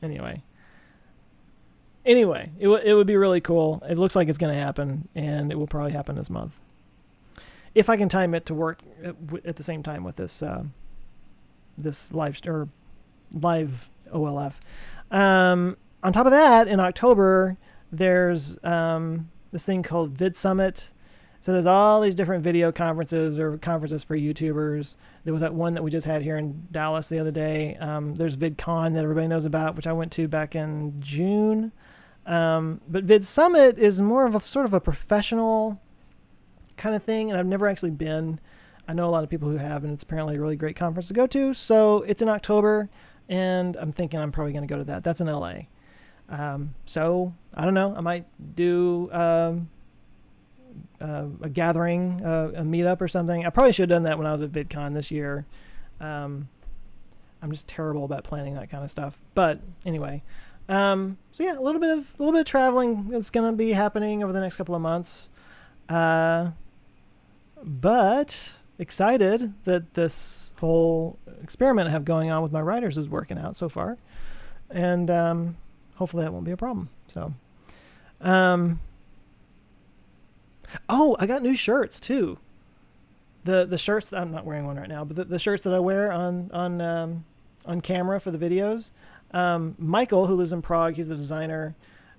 Anyway, it would be really cool. It looks like it's going to happen, and it will probably happen this month, if I can time it to work at the same time with this this live OLF. On top of that, in October, there's this thing called Vid Summit. So there's all these different video conferences or conferences for YouTubers. There was that one that we just had here in Dallas the other day. There's VidCon that everybody knows about, which I went to back in June. But Vid Summit is more of a sort of a professional kind of thing, and I've never actually been. I know a lot of people who have, and it's apparently a really great conference to go to. So it's in October, and I'm thinking I'm probably going to go to that. That's in LA. So I don't know. I might do a gathering, a meetup or something. I probably should have done that when I was at VidCon this year. I'm just terrible about planning that kind of stuff. But anyway, so yeah, a little bit of traveling is going to be happening over the next couple of months. But excited that this whole experiment I have going on with my writers is working out so far, and hopefully that won't be a problem. So, oh, I got new shirts too. The shirts, I'm not wearing one right now, but the shirts that I wear on camera for the videos. Michael, who lives in Prague, he's the designer.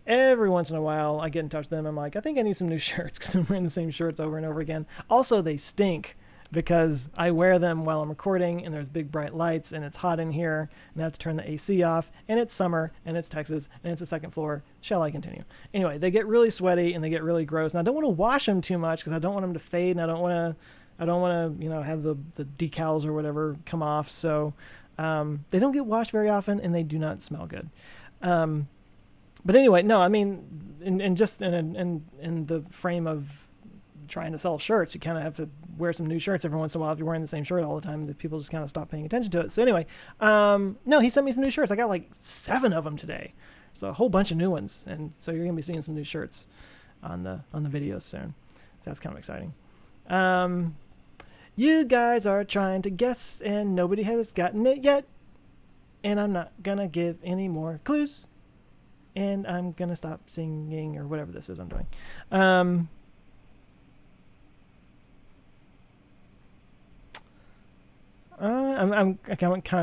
every once in a while I get in touch with them. I'm like, I think I need some new shirts because I'm wearing the same shirts over and over again. Also, they stink because I wear them while I'm recording and there's big bright lights and it's hot in here and I have to turn the AC off and it's summer and it's Texas and it's the second floor. Shall I continue? Anyway, they get really sweaty and they get really gross. And I don't want to wash them too much because I don't want them to fade and I don't want to, have the decals or whatever come off. So they don't get washed very often and they do not smell good. But anyway, no, I mean, in the frame of trying to sell shirts, you kind of have to wear some new shirts every once in a while. If you're wearing the same shirt all the time, the people just kind of stop paying attention to it. So anyway, no, he sent me some new shirts. I got like 7 of them today. So a whole bunch of new ones. And so you're going to be seeing some new shirts on the videos soon. So that's kind of exciting. You guys are trying to guess and nobody has gotten it yet. And I'm not going to give any more clues. And I'm going to stop singing or whatever this is I'm doing. I'm kind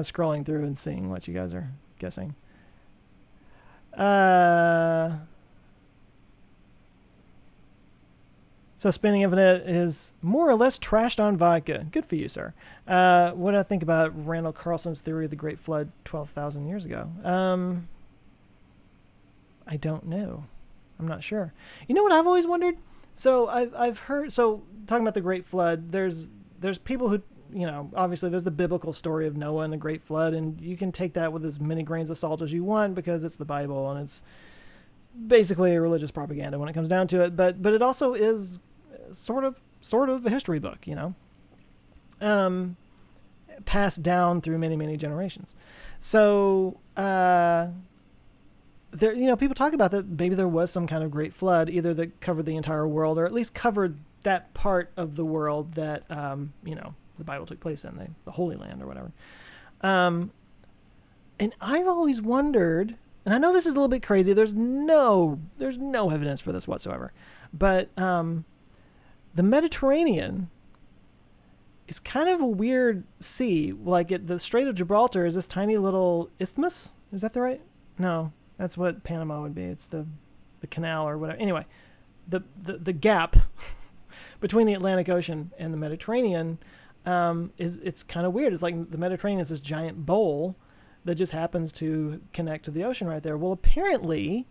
of scrolling through and seeing what you guys are guessing. So Spinning Infinite is more or less trashed on vodka. Good for you, sir. What do I think about Randall Carlson's theory of the Great Flood 12,000 years ago? I don't know. I'm not sure. You know what I've always wondered? So I've heard, so talking about the Great Flood, there's people who, obviously there's the biblical story of Noah and the Great Flood, and you can take that with as many grains of salt as you want because it's the Bible and it's basically a religious propaganda when it comes down to it. But it also is sort of a history book, passed down through many, many generations. So, there, people talk about that maybe there was some kind of great flood, either that covered the entire world or at least covered that part of the world that, the Bible took place in, the Holy Land or whatever. And I've always wondered, and I know this is a little bit crazy, there's no evidence for this whatsoever, but the Mediterranean is kind of a weird sea. Like the Strait of Gibraltar is this tiny little isthmus. Is that the right? No. That's what Panama would be. It's the canal or whatever. Anyway, the gap between the Atlantic Ocean and the Mediterranean it's kind of weird. It's like the Mediterranean is this giant bowl that just happens to connect to the ocean right there. Well, apparently,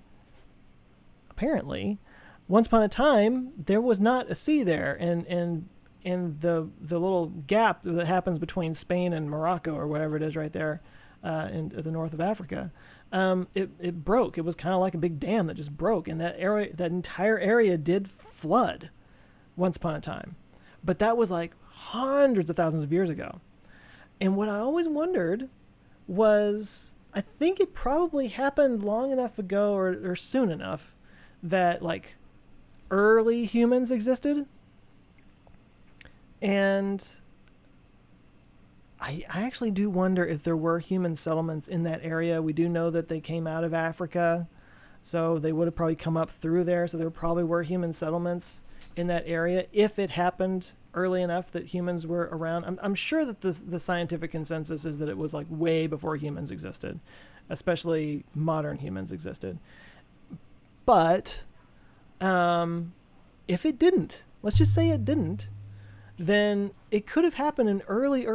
once upon a time there was not a sea there, and the little gap that happens between Spain and Morocco or whatever it is right there in the north of Africa. It broke. It was kind of like a big dam that just broke, and that entire area did flood once upon a time. But that was like hundreds of thousands of years ago. And what I always wondered was, I think it probably happened long enough ago or soon enough that like early humans existed. And I actually do wonder if there were human settlements in that area. We do know that they came out of Africa, so they would have probably come up through there. So there probably were human settlements in that area if it happened early enough that humans were around. I'm sure that the scientific consensus is that it was like way before humans existed, especially modern humans existed. But if it didn't, let's just say it didn't, then it could have happened in early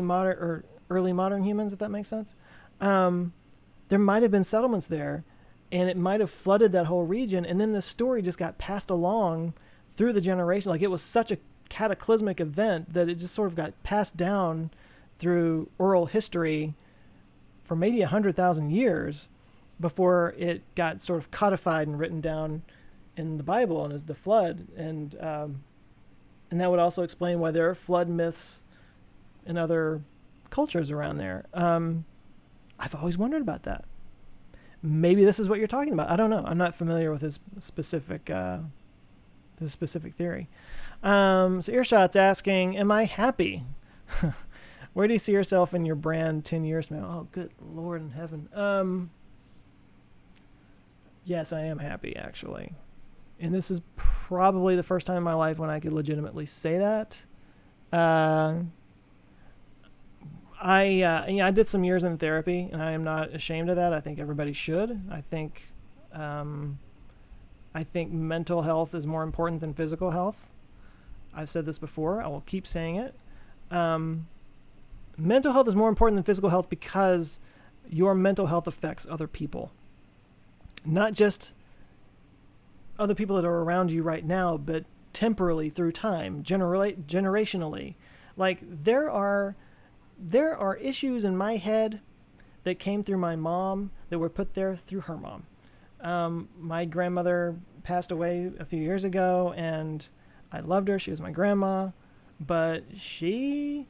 modern humans, if that makes sense. There might have been settlements there, and it might have flooded that whole region, and then the story just got passed along through the generation. Like it was such a cataclysmic event that it just sort of got passed down through oral history for maybe 100,000 years before it got sort of codified and written down in the Bible and as the flood. And that would also explain why there are flood myths in other cultures around there. I've always wondered about that. Maybe this is what you're talking about. I don't know. I'm not familiar with his specific theory. So Earshot's asking, am I happy? Where do you see yourself in your brand 10 years from now? Oh, good Lord in heaven. Yes, I am happy, actually. And this is probably the first time in my life when I could legitimately say that. I did some years in therapy, and I am not ashamed of that. I think everybody should. I think I think mental health is more important than physical health. I've said this before. I will keep saying it. Mental health is more important than physical health because your mental health affects other people. Not just other people that are around you right now, but temporally through time, generationally. Like there are issues in my head that came through my mom that were put there through her mom. My grandmother passed away a few years ago, and I loved her. She was my grandma, but she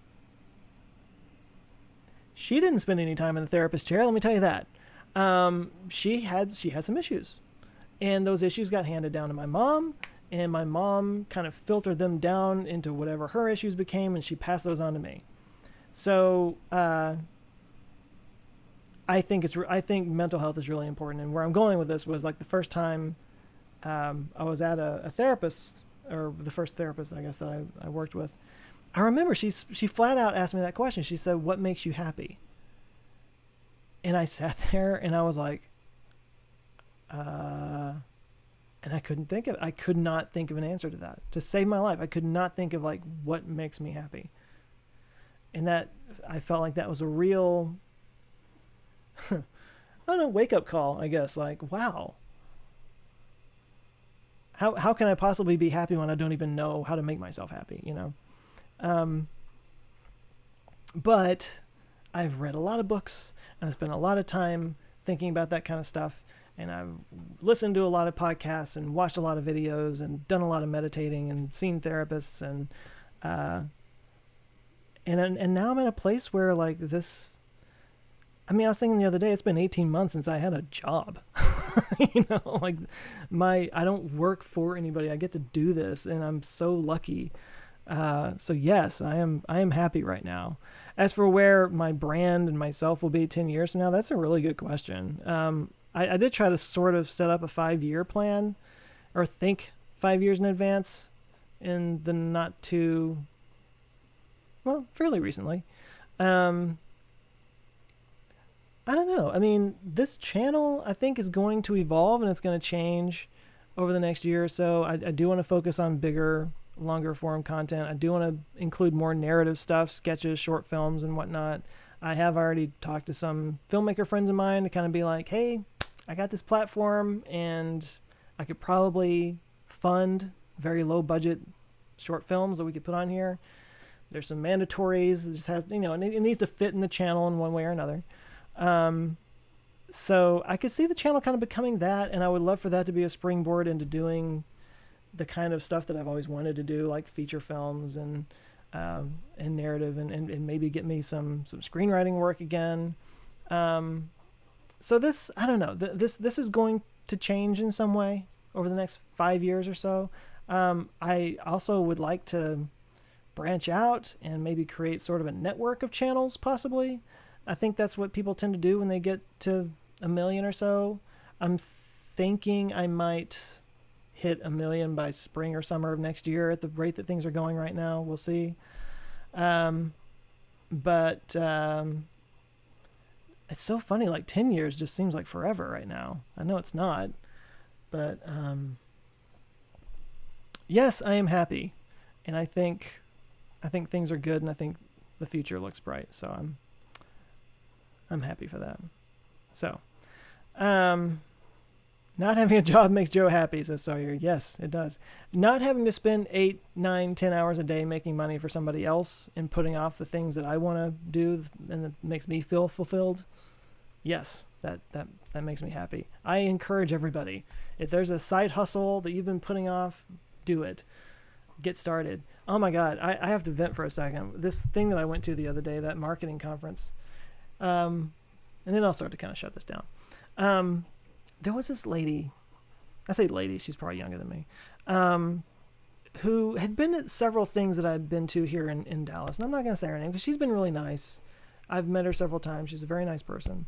didn't spend any time in the therapist chair. Let me tell you that. She had some issues, and those issues got handed down to my mom, and my mom kind of filtered them down into whatever her issues became, and she passed those on to me. So I think mental health is really important, and where I'm going with this was like the first time I was at a therapist, or the first therapist I guess that I worked with. I remember she flat out asked me that question. She said, "What makes you happy?" And I sat there and I was like, and I could not think of an answer to that. To save my life, I could not think of like what makes me happy. And that, I felt like that was a real, I don't know, wake up call, I guess. Like, wow, how can I possibly be happy when I don't even know how to make myself happy, you know? But I've read a lot of books, and I spent a lot of time thinking about that kind of stuff. And I've listened to a lot of podcasts and watched a lot of videos and done a lot of meditating and seen therapists. And now I'm in a place where like this, I mean, I was thinking the other day, it's been 18 months since I had a job, you know, like I don't work for anybody. I get to do this, and I'm so lucky. So yes, I am happy right now. As for where my brand and myself will be 10 years from now, that's a really good question. I did try to sort of set up a 5-year plan, or think 5 years in advance in the fairly recently. I don't know. I mean, this channel, I think, is going to evolve, and it's going to change over the next year or so. I do want to focus on bigger, longer form content. I do want to include more narrative stuff, sketches, short films, and whatnot. I have already talked to some filmmaker friends of mine to kind of be like, hey, I got this platform, and I could probably fund very low budget short films that we could put on here. There's some mandatories. It just has, you know, it needs to fit in the channel in one way or another. So I could see the channel kind of becoming that, and I would love for that to be a springboard into doing the kind of stuff that I've always wanted to do, like feature films and narrative, and maybe get me some screenwriting work again. So this, I don't know, this is going to change in some way over the next 5 years or so. I also would like to branch out and maybe create sort of a network of channels, possibly. I think that's what people tend to do when they get to 1 million or so. I'm thinking I might hit 1 million by spring or summer of next year at the rate that things are going right now. We'll see. But it's so funny. Like 10 years just seems like forever right now. I know it's not, but yes, I am happy, and I think things are good, and I think the future looks bright. So I'm happy for that. So, not having a job makes Joe happy, says Sawyer. Yes, it does. Not having to spend 8, 9, 10 hours a day making money for somebody else and putting off the things that I want to do and that makes me feel fulfilled. Yes, that makes me happy. I encourage everybody. If there's a side hustle that you've been putting off, do it. Get started. Oh my God, I have to vent for a second. This thing that I went to the other day, that marketing conference, and then I'll start to kind of shut this down. There was this lady, I say lady, she's probably younger than me, who had been at several things that I'd been to here in Dallas. And I'm not going to say her name because she's been really nice. I've met her several times. She's a very nice person.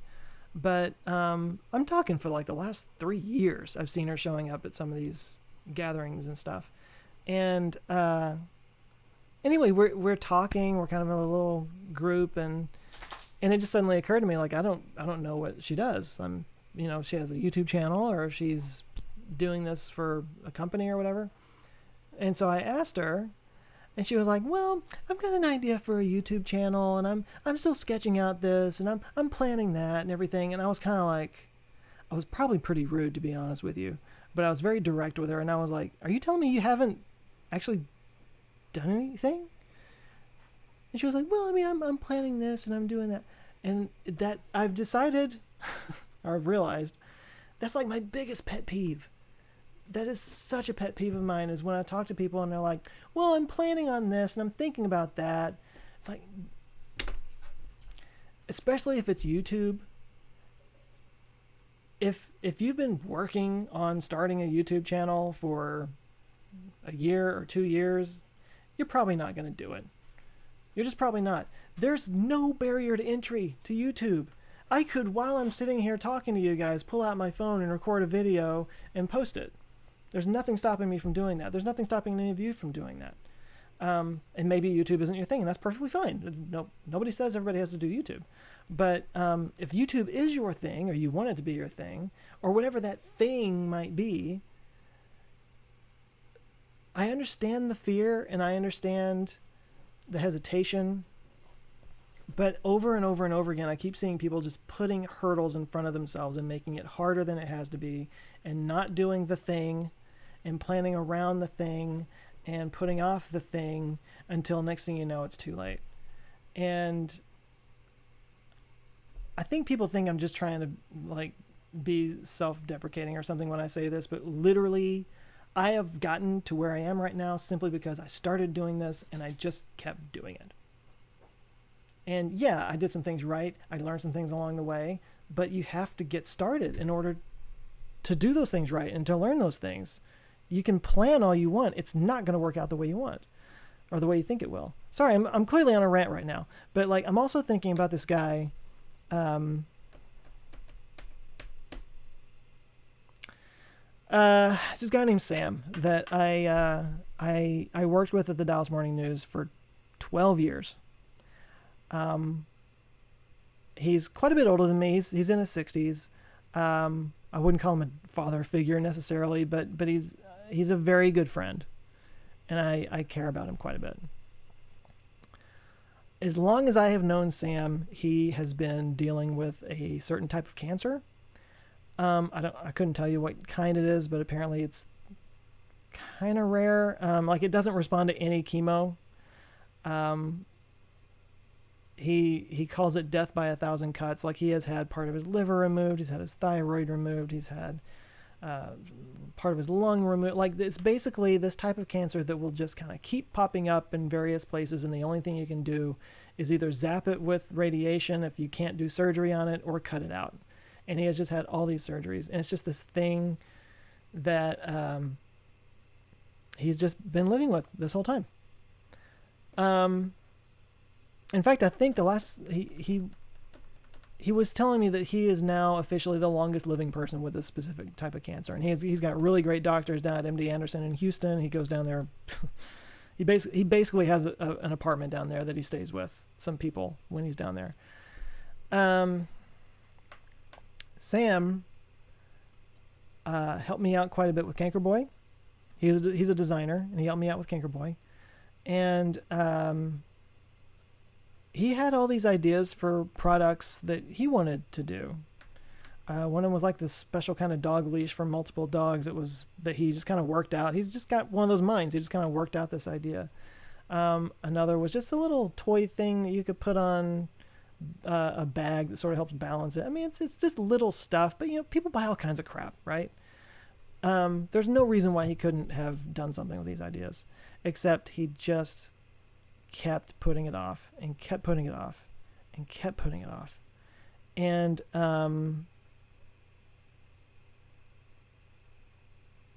But I'm talking for like the last 3 years, I've seen her showing up at some of these gatherings and stuff. And anyway, we're talking. We're kind of in a little group, and it just suddenly occurred to me, like, I don't know what she does. I'm she has a YouTube channel or if she's doing this for a company or whatever. And so I asked her, and she was like, well, I've got an idea for a YouTube channel, and I'm still sketching out this, and I'm planning that and everything. And I was kind of like, I was probably pretty rude, to be honest with you, but I was very direct with her, and I was like, are you telling me you haven't actually done anything? And she was like, well, I mean, I'm planning this and I'm doing that. And that I've decided, or I've realized, that's like my biggest pet peeve. That is such a pet peeve of mine, is when I talk to people and they're like, well, I'm planning on this and I'm thinking about that. It's like, especially if it's YouTube, if you've been working on starting a YouTube channel for a year or 2 years, you're probably not going to do it. You're just probably not. There's no barrier to entry to YouTube. I could, while I'm sitting here talking to you guys, pull out my phone and record a video and post it. There's nothing stopping me from doing that. There's nothing stopping any of you from doing that. And maybe YouTube isn't your thing, and that's perfectly fine. Nobody says everybody has to do YouTube. But if YouTube is your thing, or you want it to be your thing, or whatever that thing might be, I understand the fear and I understand the hesitation. But over and over and over again, I keep seeing people just putting hurdles in front of themselves and making it harder than it has to be, and not doing the thing and planning around the thing and putting off the thing until next thing you know, it's too late. And I think people think I'm just trying to like be self-deprecating or something when I say this, but literally I have gotten to where I am right now simply because I started doing this and I just kept doing it. And yeah, I did some things right. I learned some things along the way, but you have to get started in order to do those things right and to learn those things. You can plan all you want. It's not going to work out the way you want or the way you think it will. Sorry, I'm clearly on a rant right now, but like, I'm also thinking about this guy. It's this guy named Sam that I worked with at the Dallas Morning News for 12 years. He's quite a bit older than me. He's in his 60s. I wouldn't call him a father figure necessarily, but he's a very good friend, and I care about him quite a bit. As long as I have known Sam, he has been dealing with a certain type of cancer. I couldn't tell you what kind it is, but apparently it's kind of rare. Like, it doesn't respond to any chemo. He calls it death by 1,000 cuts. Like, he has had part of his liver removed. He's had his thyroid removed. He's had part of his lung removed. Like, it's basically this type of cancer that will just kind of keep popping up in various places. And the only thing you can do is either zap it with radiation if you can't do surgery on it, or cut it out. And he has just had all these surgeries. And it's just this thing that he's just been living with this whole time. In fact, I think the last he was telling me that he is now officially the longest living person with this specific type of cancer, and he's got really great doctors down at MD Anderson in Houston. He goes down there. He basically has an apartment down there that he stays with some people when he's down there. Sam helped me out quite a bit with Canker Boy. He's a designer, and he helped me out with Canker Boy, and he had all these ideas for products that he wanted to do. One of them was like this special kind of dog leash for multiple dogs. It was that he just kind of worked out. He's just got one of those minds. He just kind of worked out this idea. Another was just a little toy thing that you could put on a bag that sort of helps balance it. I mean, it's just little stuff, but people buy all kinds of crap, right? There's no reason why he couldn't have done something with these ideas, except he just kept putting it off and kept putting it off and kept putting it off. And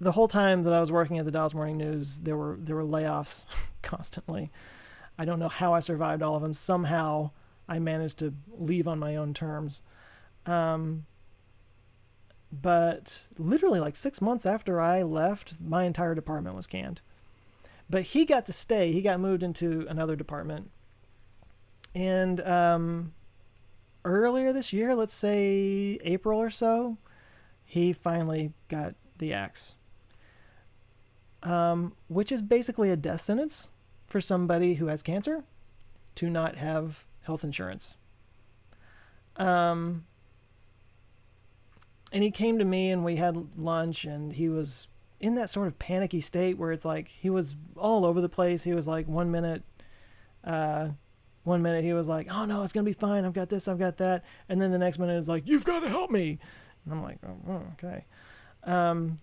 the whole time that I was working at the Dallas Morning News, there were layoffs constantly. I don't know how I survived all of them. Somehow I managed to leave on my own terms. But literally like 6 months after I left, my entire department was canned. But he got to stay. He got moved into another department. And earlier this year, let's say April or so, he finally got the axe, which is basically a death sentence for somebody who has cancer to not have health insurance. And he came to me and we had lunch, and he was in that sort of panicky state where it's like he was all over the place. He was like one minute he was like, oh no, it's gonna be fine, I've got this, I've got that, and then the next minute it's like, you've got to help me, and I'm like, oh, okay. And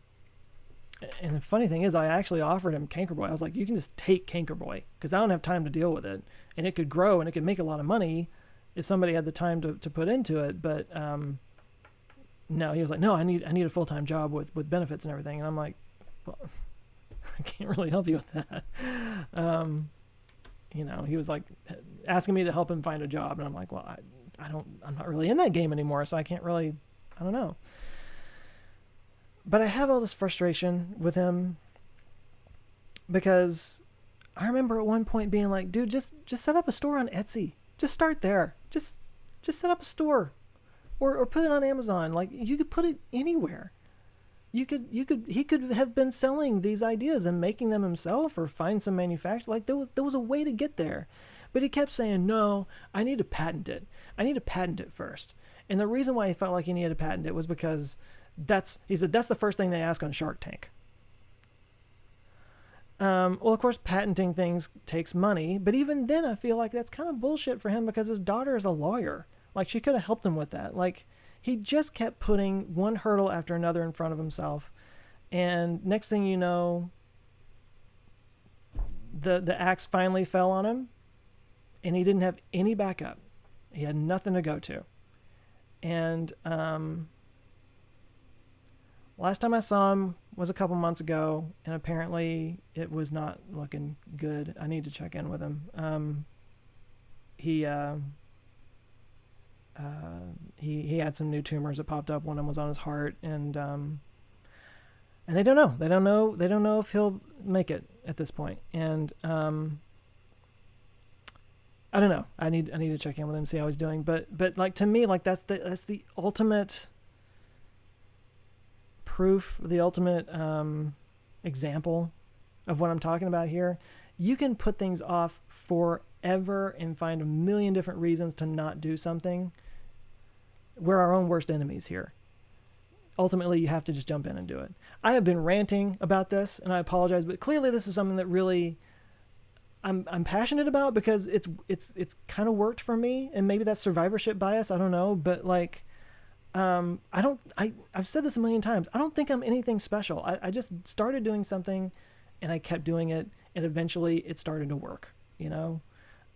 the funny thing is, I actually offered him Cankerboy. I was like, you can just take Cankerboy because I don't have time to deal with it, and it could grow and it could make a lot of money if somebody had the time to put into it. But no, he was like, no, I need a full-time job with benefits and everything. And I'm like, well, I can't really help you with that. He was like asking me to help him find a job, and I'm like, well, I'm not really in that game anymore, so I can't really, I don't know. But I have all this frustration with him because I remember at one point being like, dude, just set up a store on Etsy. Just start there. Just set up a store, or put it on Amazon. Like, you could put it anywhere. He could have been selling these ideas and making them himself, or find some manufacturer. Like, there was a way to get there, but he kept saying, no, I need to patent it. I need to patent it first. And the reason why he felt like he needed to patent it was because he said that's the first thing they ask on Shark Tank. Well, of course, patenting things takes money, but even then I feel like that's kind of bullshit for him because his daughter is a lawyer. Like, she could have helped him with that. Like, he just kept putting one hurdle after another in front of himself. And next thing you know, the axe finally fell on him, and he didn't have any backup. He had nothing to go to. And last time I saw him was a couple months ago, and apparently it was not looking good. I need to check in with him. He had some new tumors that popped up. One of them was on his heart, and they don't know. They don't know if he'll make it at this point. And I don't know. I need to check in with him, see how he's doing. But like, to me, like, that's the ultimate proof, the ultimate example of what I'm talking about here. You can put things off forever and find a million different reasons to not do something. We're our own worst enemies here. Ultimately, you have to just jump in and do it. I have been ranting about this, and I apologize, but clearly this is something that really I'm passionate about, because it's kind of worked for me, and maybe that's survivorship bias, I don't know, but like, I've said this a million times. I don't think I'm anything special. I just started doing something, and I kept doing it, and eventually it started to work, and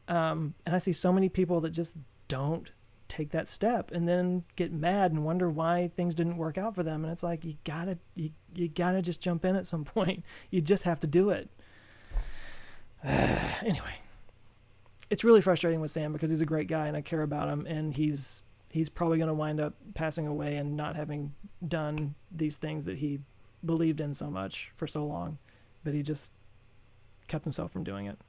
I see so many people that just don't take that step and then get mad and wonder why things didn't work out for them. And it's like, you gotta just jump in at some point. You just have to do it. Anyway, it's really frustrating with Sam because he's a great guy and I care about him, and he's probably going to wind up passing away and not having done these things that he believed in so much for so long, but he just kept himself from doing it.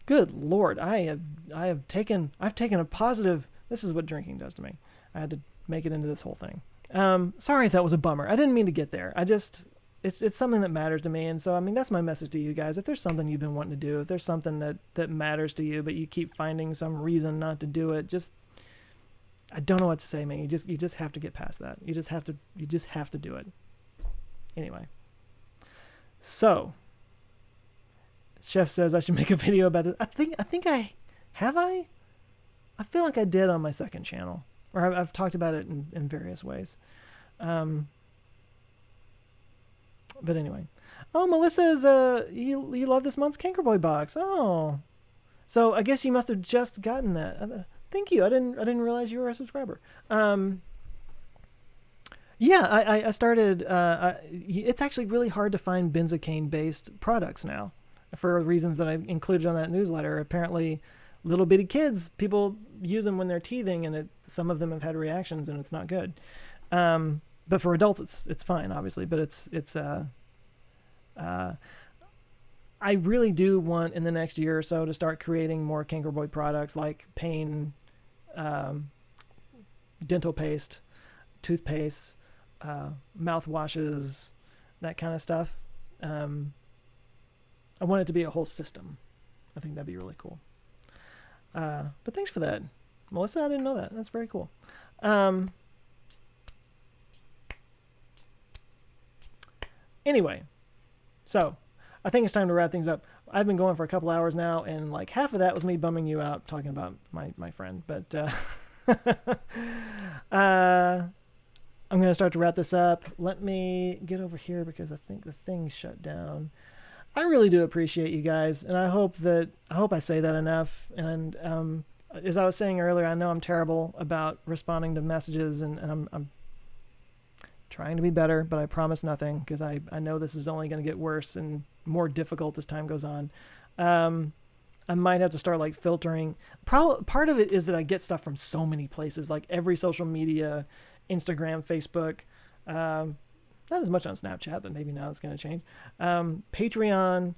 Good Lord, I've taken a positive. This is what drinking does to me. I had to make it into this whole thing. Sorry if that was a bummer. I didn't mean to get there. It's something that matters to me, and so, I mean, that's my message to you guys. If there's something you've been wanting to do, if there's something that matters to you, but you keep finding some reason not to do it, I don't know what to say, man. You just have to get past that. You just have to do it. Anyway. So, Chef says I should make a video about this. I think I feel like I did on my second channel, or I've talked about it in various ways. But anyway. Oh, Melissa's, you love this month's Cankerboy box. Oh. So I guess you must have just gotten that. Thank you. I didn't realize you were a subscriber. Yeah, I started, it's actually really hard to find benzocaine based products now for reasons that I included on that newsletter. Apparently little bitty kids, people use them when they're teething, and some of them have had reactions and it's not good. But for adults, it's fine, obviously. But I really do want in the next year or so to start creating more Cankerboy products like pain, dental paste, toothpaste, mouthwashes, that kind of stuff. I want it to be a whole system. I think that'd be really cool. But thanks for that, Melissa. I didn't know that. That's very cool. Anyway, so I think it's time to wrap things up. I've been going for a couple hours now, and like half of that was me bumming you out talking about my friend. But I'm going to start to wrap this up. Let me get over here because I think the thing shut down. I really do appreciate you guys, and I hope I say that enough. And as I was saying earlier, I know I'm terrible about responding to messages, and I'm trying to be better, but I promise nothing because I know this is only going to get worse and more difficult as time goes on. I might have to start like filtering. Part of it is that I get stuff from so many places, like every social media, Instagram, Facebook, not as much on Snapchat, but maybe now it's going to change. Patreon,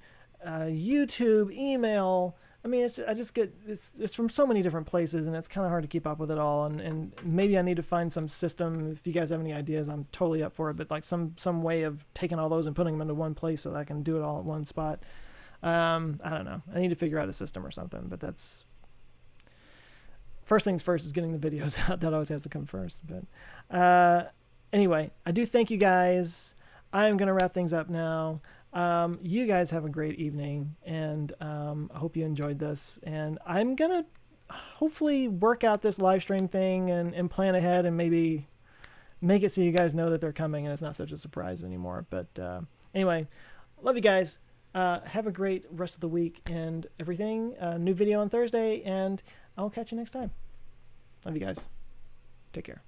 YouTube, email. I mean, it's from so many different places, and it's kind of hard to keep up with it all. And maybe I need to find some system. If you guys have any ideas, I'm totally up for it. But like some way of taking all those and putting them into one place so that I can do it all at one spot. I don't know. I need to figure out a system or something. But that's first things first is getting the videos out. That always has to come first. But anyway, I do thank you guys. I'm gonna wrap things up now. You guys have a great evening, and I hope you enjoyed this. And I'm gonna hopefully work out this live stream thing and plan ahead and maybe make it so you guys know that they're coming and it's not such a surprise anymore. But anyway, love you guys. Have a great rest of the week and everything. New video on Thursday, and I'll catch you next time. Love you guys. Take care.